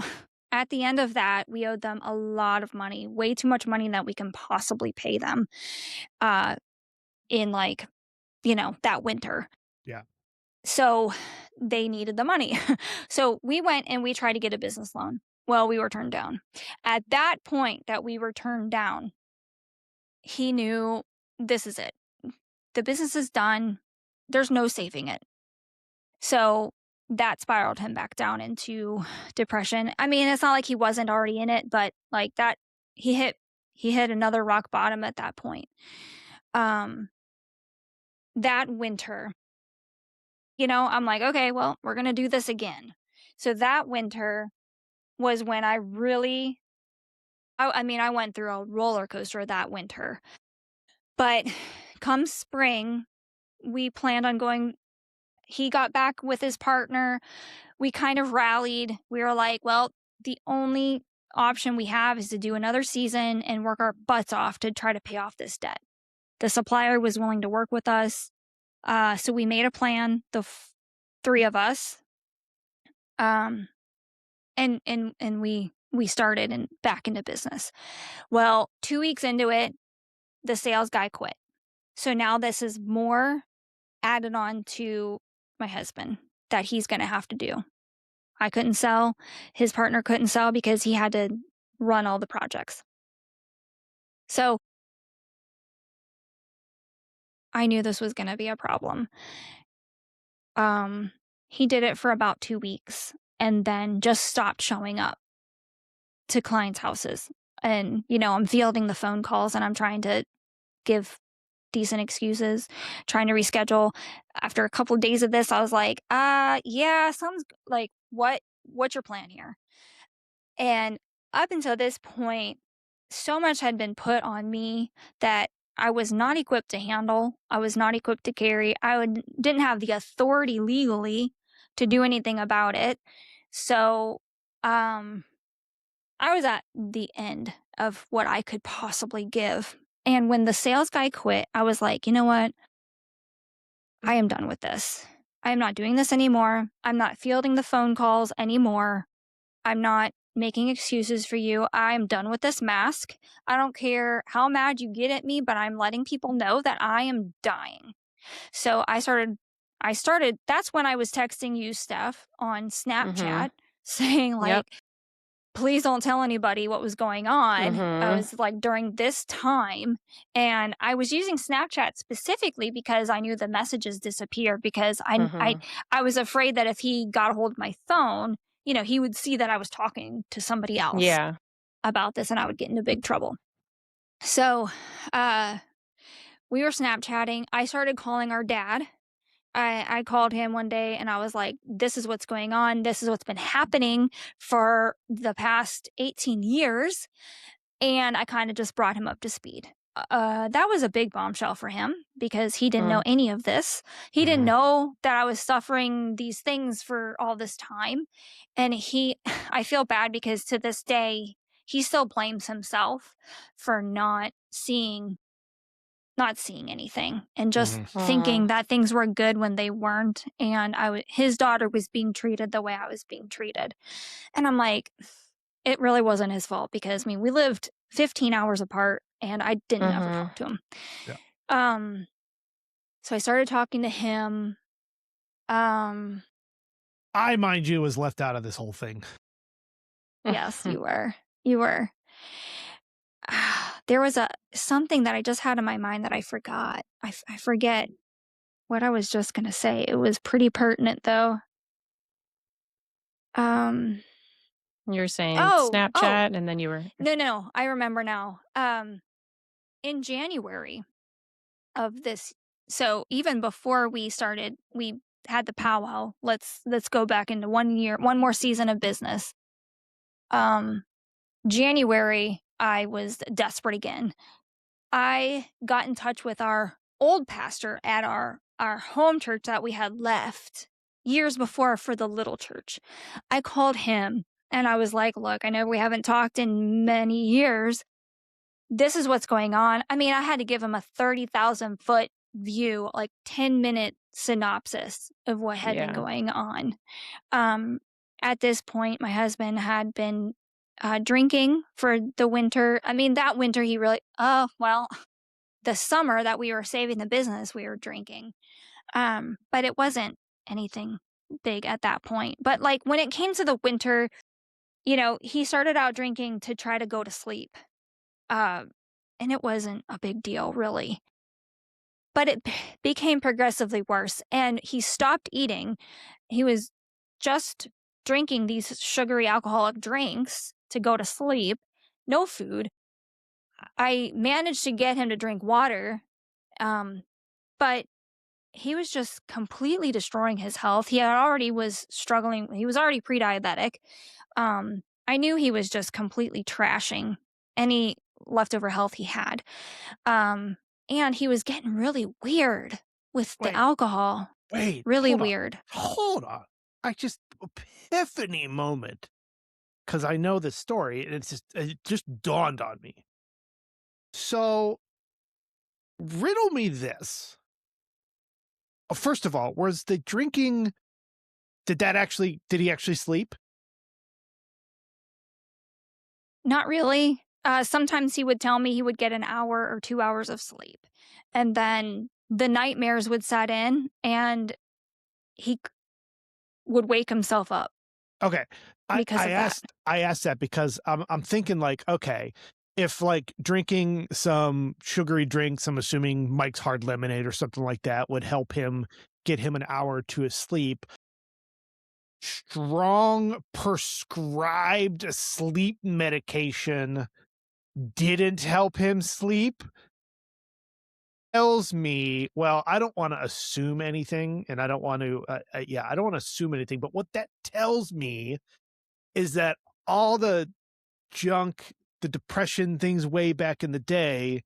at the end of that, we owed them a lot of money, way too much money that we can possibly pay them, in like, that winter. Yeah. So they needed the money. So we went and we tried to get a business loan. Well, we were turned down. At that point that we were turned down, he knew this is it. The business is done. There's no saving it. So that spiraled him back down into depression. I mean, it's not like he wasn't already in it, but like that, he hit another rock bottom at that point. That winter, I'm like, okay, well, we're going to do this again. So that winter was when I really, I went through a roller coaster that winter. But come spring, we planned on going. He got back with his partner. We kind of rallied. We were like, well, the only option we have is to do another season and work our butts off to try to pay off this debt. The supplier was willing to work with us. So we made a plan, the three of us. And we started and back into business. Well, 2 weeks into it, the sales guy quit. So now this is more added on to my husband that he's going to have to do. I couldn't sell. His partner couldn't sell because he had to run all the projects. So I knew this was going to be a problem. He did it for about 2 weeks and then just stopped showing up to clients' houses. And, I'm fielding the phone calls and I'm trying to give decent excuses, trying to reschedule. After a couple of days of this, I was like, yeah, sounds like, what's your plan here? And up until this point, so much had been put on me that I was not equipped to handle. I was not equipped to carry. Didn't have the authority legally to do anything about it. So, I was at the end of what I could possibly give. And when the sales guy quit, I was like, you know what? I am done with this. I am not doing this anymore. I'm not fielding the phone calls anymore. I'm not making excuses for you. I'm done with this mask. I don't care how mad you get at me, but I'm letting people know that I am dying. So I started, that's when I was texting you, Steph, on Snapchat saying like, Yep. please don't tell anybody what was going on. I was like during this time, and I was using Snapchat specifically because I knew the messages disappeared because I was afraid that if he got a hold of my phone, he would see that I was talking to somebody else about this and I would get into big trouble. So, we were Snapchatting. I started calling our dad. I called him one day and I was like, this is what's going on. This is what's been happening for the past 18 years. And I kind of just brought him up to speed. That was a big bombshell for him because he didn't know Mm. any of this. He didn't know that I was suffering these things for all this time. And I feel bad because to this day, he still blames himself for not seeing anything and just thinking that things were good when they weren't. And his daughter was being treated the way I was being treated. And I'm like, it really wasn't his fault because we lived 15 hours apart and I didn't ever talk to him. Yeah. So I started talking to him. I, mind you, was left out of this whole thing. Yes, you were. There was something that I just had in my mind that I forgot. I forget what I was just going to say. It was pretty pertinent though. You're saying Oh, Snapchat, and then you were. No, I remember now. In January of this, so even before we had the powwow. Let's go back into 1 year, one more season of business. January, I was desperate again. I got in touch with our old pastor at our home church that we had left years before for the little church. I called him and I was like, look, I know we haven't talked in many years. This is what's going on. I had to give him a 30,000 foot view, like 10-minute synopsis of what had been going on. At this point, my husband had been drinking for the winter. That winter he really, the summer that we were saving the business, we were drinking. But it wasn't anything big at that point. But like when it came to the winter, he started out drinking to try to go to sleep. And it wasn't a big deal, really. But it became progressively worse. And he stopped eating. He was just drinking these sugary alcoholic drinks to go to sleep. No food. I managed to get him to drink water. But he was just completely destroying his health. He already was struggling. He was already pre-diabetic. I knew he was just completely trashing any leftover health he had. And he was getting really weird with the alcohol. Really weird. Hold on. I just epiphany moment. Because I know this story and it just dawned on me. So riddle me this. First of all, was the drinking, did he actually sleep? Not really. Sometimes he would tell me he would get an hour or 2 hours of sleep. And then the nightmares would set in and he would wake himself up. Okay. I asked that because I'm thinking like, okay, if like drinking some sugary drinks, I'm assuming Mike's Hard Lemonade or something like that would help him get him an hour or two of sleep. Strong prescribed sleep medication didn't help him sleep. Tells me, well, I don't want to assume anything, and I don't want to, I don't want to assume anything, but what that tells me is that all the junk, the depression things way back in the day,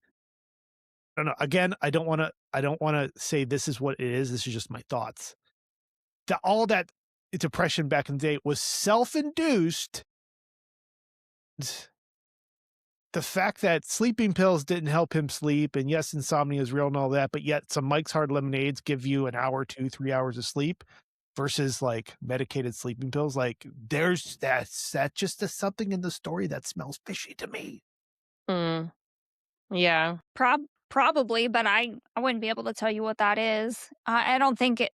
I don't know. Again, I don't want to say this is what it is. This is just my thoughts. All that depression back in the day was self-induced. The fact that sleeping pills didn't help him sleep, and yes, insomnia is real and all that, but yet some Mike's Hard Lemonades give you an hour, 2-3 hours of sleep versus like medicated sleeping pills. Like there's that's just something in the story that smells fishy to me. Yeah. Probably, but I wouldn't be able to tell you what that is. I don't think it.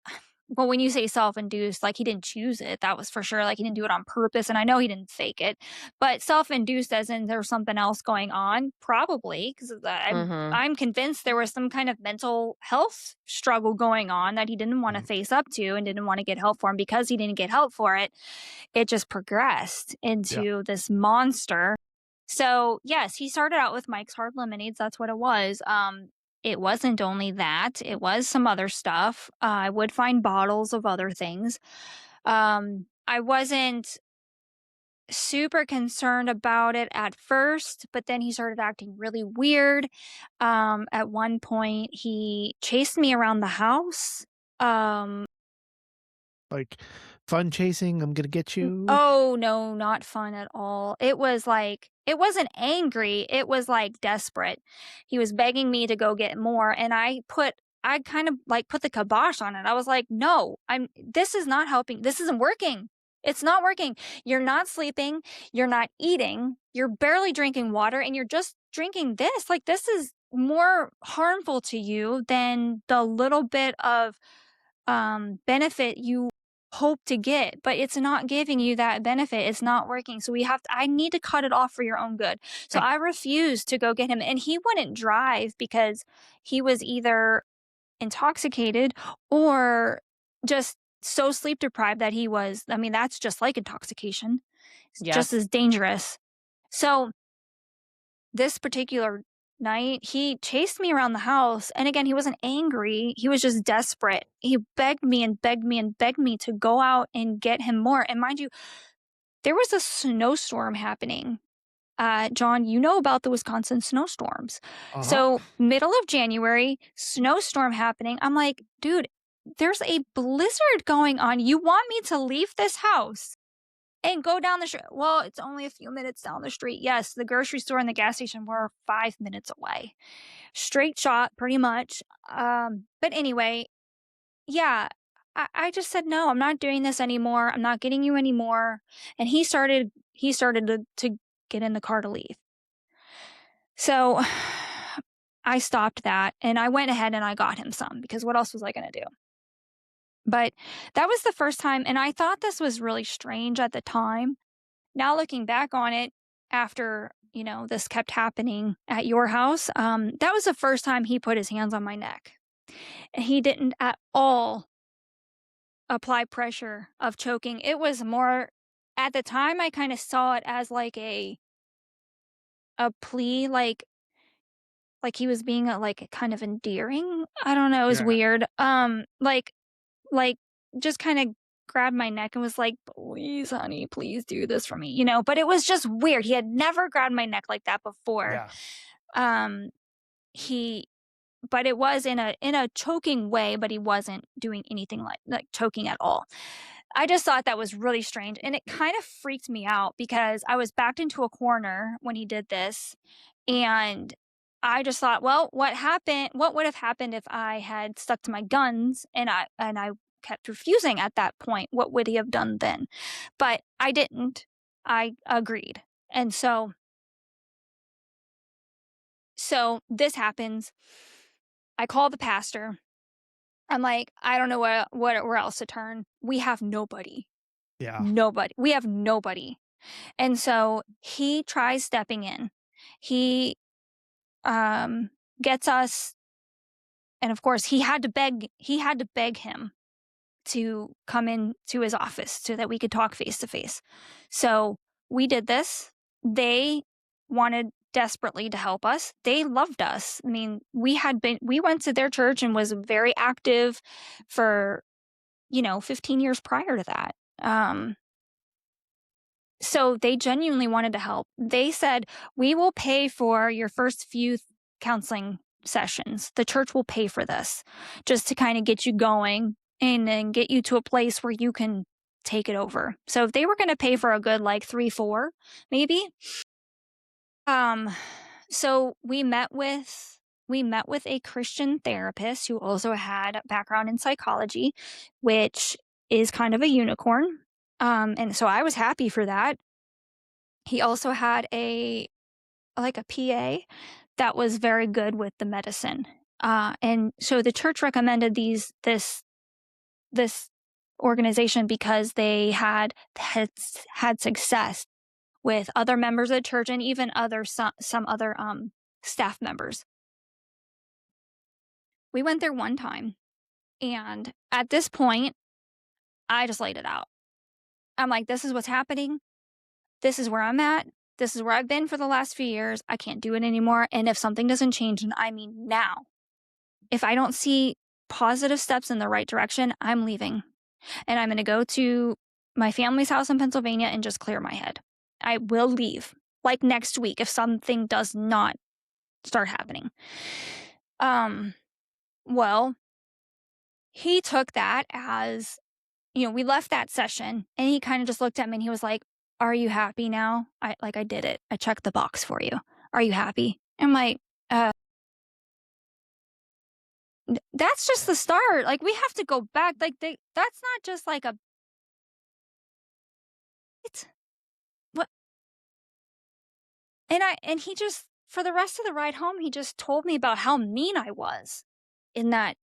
Well, when you say self-induced, like he didn't choose it, that was for sure. Like he didn't do it on purpose, and I know he didn't fake it. But self-induced, as in there's something else going on, probably because I'm convinced there was some kind of mental health struggle going on that he didn't want to face up to and didn't want to get help for. And because he didn't get help for it, it just progressed into this monster. So yes, he started out with Mike's Hard Lemonades. That's what it was. It wasn't only that. It was some other stuff. I would find bottles of other things. I wasn't super concerned about it at first, but then he started acting really weird. At one point, he chased me around the house. Like fun chasing, I'm gonna get you. Oh, no, not fun at all. It was like, it wasn't angry. It was like desperate. He was begging me to go get more. And I kind of like put the kibosh on it. I was like, no, this is not helping. This isn't working. It's not working. You're not sleeping. You're not eating. You're barely drinking water and you're just drinking this. Like, this is more harmful to you than the little bit of benefit you hope to get, but it's not giving you that benefit. It's not working. So I need to cut it off for your own good. So I refused to go get him, and he wouldn't drive because he was either intoxicated or just so sleep deprived that he was, I mean, that's just like intoxication. It's just as dangerous. So this particular night, he chased me around the house. And again, he wasn't angry. He was just desperate. He begged me and begged me and begged me to go out and get him more. And mind you, there was a snowstorm happening. John, you know about the Wisconsin snowstorms. So middle of January, snowstorm happening. I'm like, dude, there's a blizzard going on. You want me to leave this house and go down the street? Well, it's only a few minutes down the street. Yes, the grocery store and the gas station were 5 minutes away. Straight shot, pretty much. But anyway, yeah, I just said, no, I'm not doing this anymore. I'm not getting you anymore. And he started to get in the car to leave. So I stopped that and I went ahead and I got him some, because what else was I going to do? But that was the first time, and I thought this was really strange at the time. Now looking back on it, after, this kept happening at your house, that was the first time he put his hands on my neck. And he didn't at all apply pressure of choking. It was more, at the time, I kind of saw it as like a plea, like he was being like kind of endearing. I don't know. It was weird. Like just kind of grabbed my neck and was like, please, honey, please do this for me, but it was just weird. He had never grabbed my neck like that before. But it was in a choking way, but he wasn't doing anything like choking at all. I just thought that was really strange. And it kind of freaked me out because I was backed into a corner when he did this. And I just thought, well, what would have happened if I had stuck to my guns and I kept refusing at that point? What would he have done then? But I didn't. I agreed. And so this happens. I call the pastor. I'm like, I don't know where else to turn. We have nobody. Yeah. Nobody. We have nobody. And so he tries stepping in. He gets us, and of course he had to beg him to come into his office so that we could talk face to face. So we did this. They wanted desperately to help us. They loved us. I mean, we went to their church and was very active for 15 years prior to that. So they genuinely wanted to help. They said, we will pay for your first few counseling sessions. The church will pay for this just to kind of get you going and then get you to a place where you can take it over. So if they were going to pay for a good 3-4, maybe. So we met with a Christian therapist who also had a background in psychology, which is kind of a unicorn. And so I was happy for that. He also had a PA that was very good with the medicine. And so the church recommended this organization because they had success with other members of the church and even some other staff members. We went there one time, and at this point, I just laid it out. I'm like, this is what's happening. This is where I'm at. This is where I've been for the last few years. I can't do it anymore. And if something doesn't change, and I mean now, if I don't see positive steps in the right direction, I'm leaving. And I'm going to go to my family's house in Pennsylvania and just clear my head. I will leave like next week if something does not start happening. Well, he took that as, we left that session and he kind of just looked at me and he was like, "Are you happy now? I did it. I checked the box for you. Are you happy?" I'm like, that's just the start. Like, we have to go back. Like, that's not just like what? And he just, for the rest of the ride home, he just told me about how mean I was in that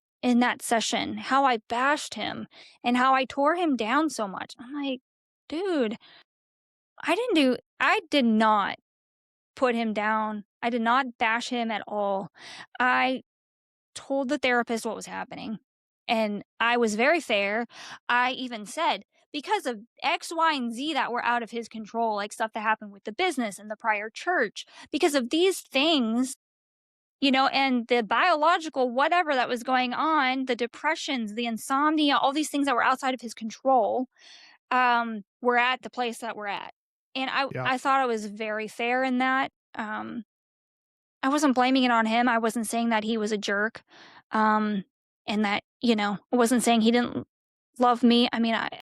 session, how I bashed him and how I tore him down so much. I'm like, dude, I did not put him down. I did not bash him at all. I told the therapist what was happening, and I was very fair. I even said, because of X, Y, and Z that were out of his control, like stuff that happened with the business and the prior church, because of these things, and the biological whatever that was going on, the depressions, the insomnia, all these things that were outside of his control, we're at the place that we're at. And I thought I was very fair in that. I wasn't blaming it on him. I wasn't saying that he was a jerk. And that, I wasn't saying he didn't love me. I mean, I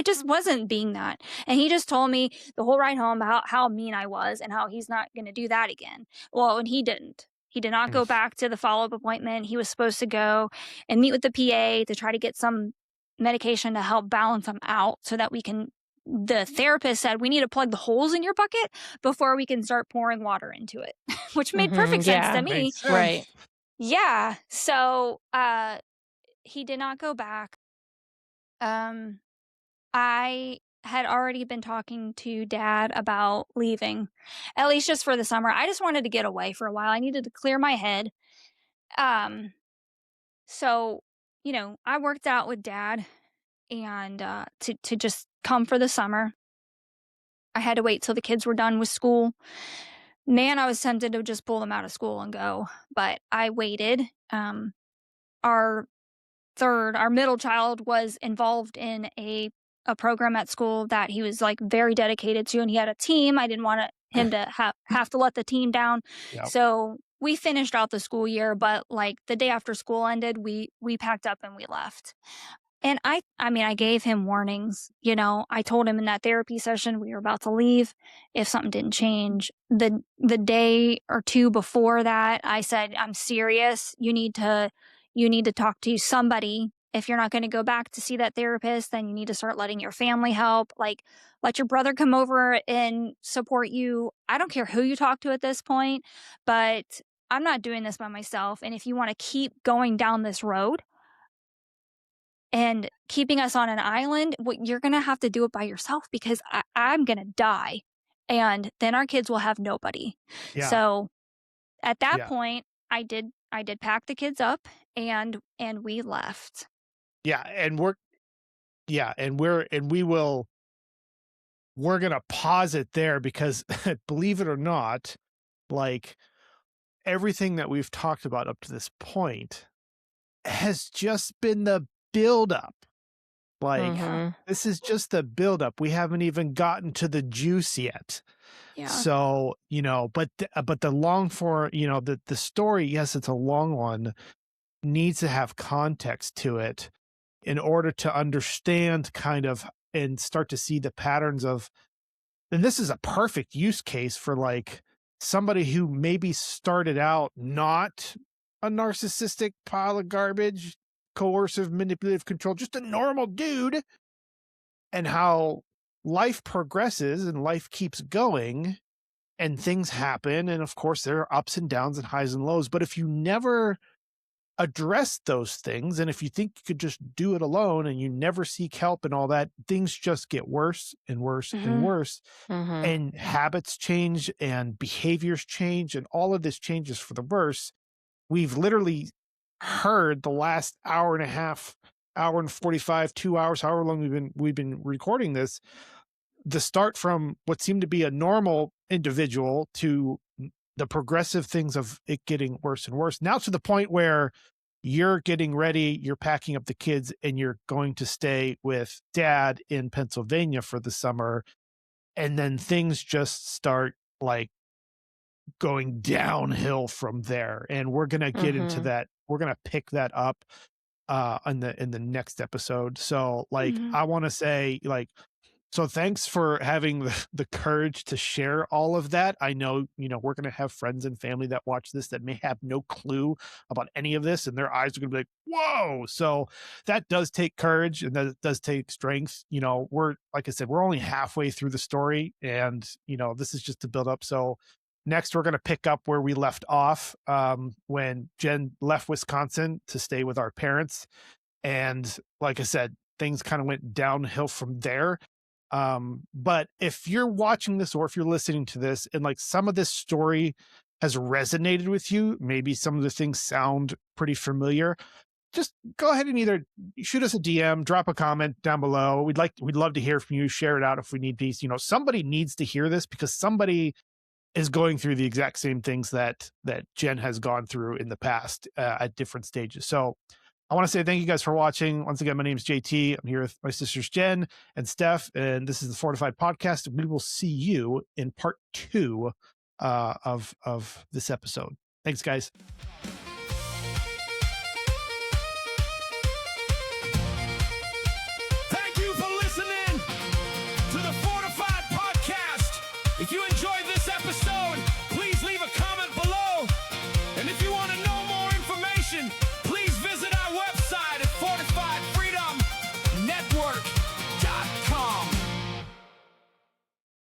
just wasn't being that. And he just told me the whole ride home about how mean I was and how he's not going to do that again. Well, and he didn't. He did not go back to the follow-up appointment. He was supposed to go and meet with the PA to try to get some medication to help balance him out so that the therapist said, we need to plug the holes in your bucket before we can start pouring water into it, which made perfect sense to me. Right. Yeah. So he did not go back. I had already been talking to Dad about leaving, at least just for the summer. I just wanted to get away for a while. I needed to clear my head. So, I worked out with Dad and to just come for the summer. I had to wait till the kids were done with school. Man, I was tempted to just pull them out of school and go, but I waited. Our middle child was involved in a program at school that he was like very dedicated to, and he had a team. I didn't want him to have to let the team down. Yep. So we finished out the school year, but like the day after school ended, we packed up and we left. And I gave him warnings. I told him in that therapy session we were about to leave if something didn't change. The day or two before that, I said, I'm serious. You need to talk to somebody. If you're not going to go back to see that therapist, then you need to start letting your family help. Like, let your brother come over and support you. I don't care who you talk to at this point, but I'm not doing this by myself. And if you want to keep going down this road and keeping us on an island, you're going to have to do it by yourself, because I'm going to die. And then our kids will have nobody. Yeah. So at that point, I did pack the kids up and we left. Yeah. And we're going to pause it there because believe it or not, like everything that we've talked about up to this point has just been the build up. Like this is just the build up. We haven't even gotten to the juice yet. Yeah. So, but the long form, the story, yes, it's a long one, needs to have context to it in order to understand kind of and start to see the patterns of, and this is a perfect use case for like somebody who maybe started out not a narcissistic pile of garbage, coercive, manipulative control, just a normal dude, and how life progresses and life keeps going and things happen. And of course there are ups and downs and highs and lows, but if you never address those things, and if you think you could just do it alone and you never seek help and all that, things just get worse and worse and worse. And habits change and behaviors change and all of this changes for the worse. We've literally heard the last hour and a half, hour and 45, 2 hours, however long we've been recording this, the start from what seemed to be a normal individual to the progressive things of it getting worse and worse. Now to the point where you're getting ready, you're packing up the kids, and you're going to stay with Dad in Pennsylvania for the summer. and then things just start like going downhill from there. And we're gonna get into that. We're gonna pick that up in the next episode. So like I want to say like, so thanks for having the courage to share all of that. I know, we're going to have friends and family that watch this that may have no clue about any of this, and their eyes are going to be like, whoa. So that does take courage, and that does take strength. We're, like I said, we're only halfway through the story, and, this is just to build up. So next, we're going to pick up where we left off when Jenn left Wisconsin to stay with our parents. And like I said, things kind of went downhill from there. But if you're watching this or if you're listening to this and like some of this story has resonated with you, maybe some of the things sound pretty familiar, just go ahead and either shoot us a DM, drop a comment down below. We'd love to hear from you. Share it out if we need these. Somebody needs to hear this because somebody is going through the exact same things that Jenn has gone through in the past at different stages. So I want to say thank you guys for watching. Once again, my name is JT. I'm here with my sisters Jenn and Steph, and this is the Fortified Podcast. We will see you in part 2 of this episode. Thanks, guys. Thank you for listening to the Fortified Podcast. If you enjoyed this episode,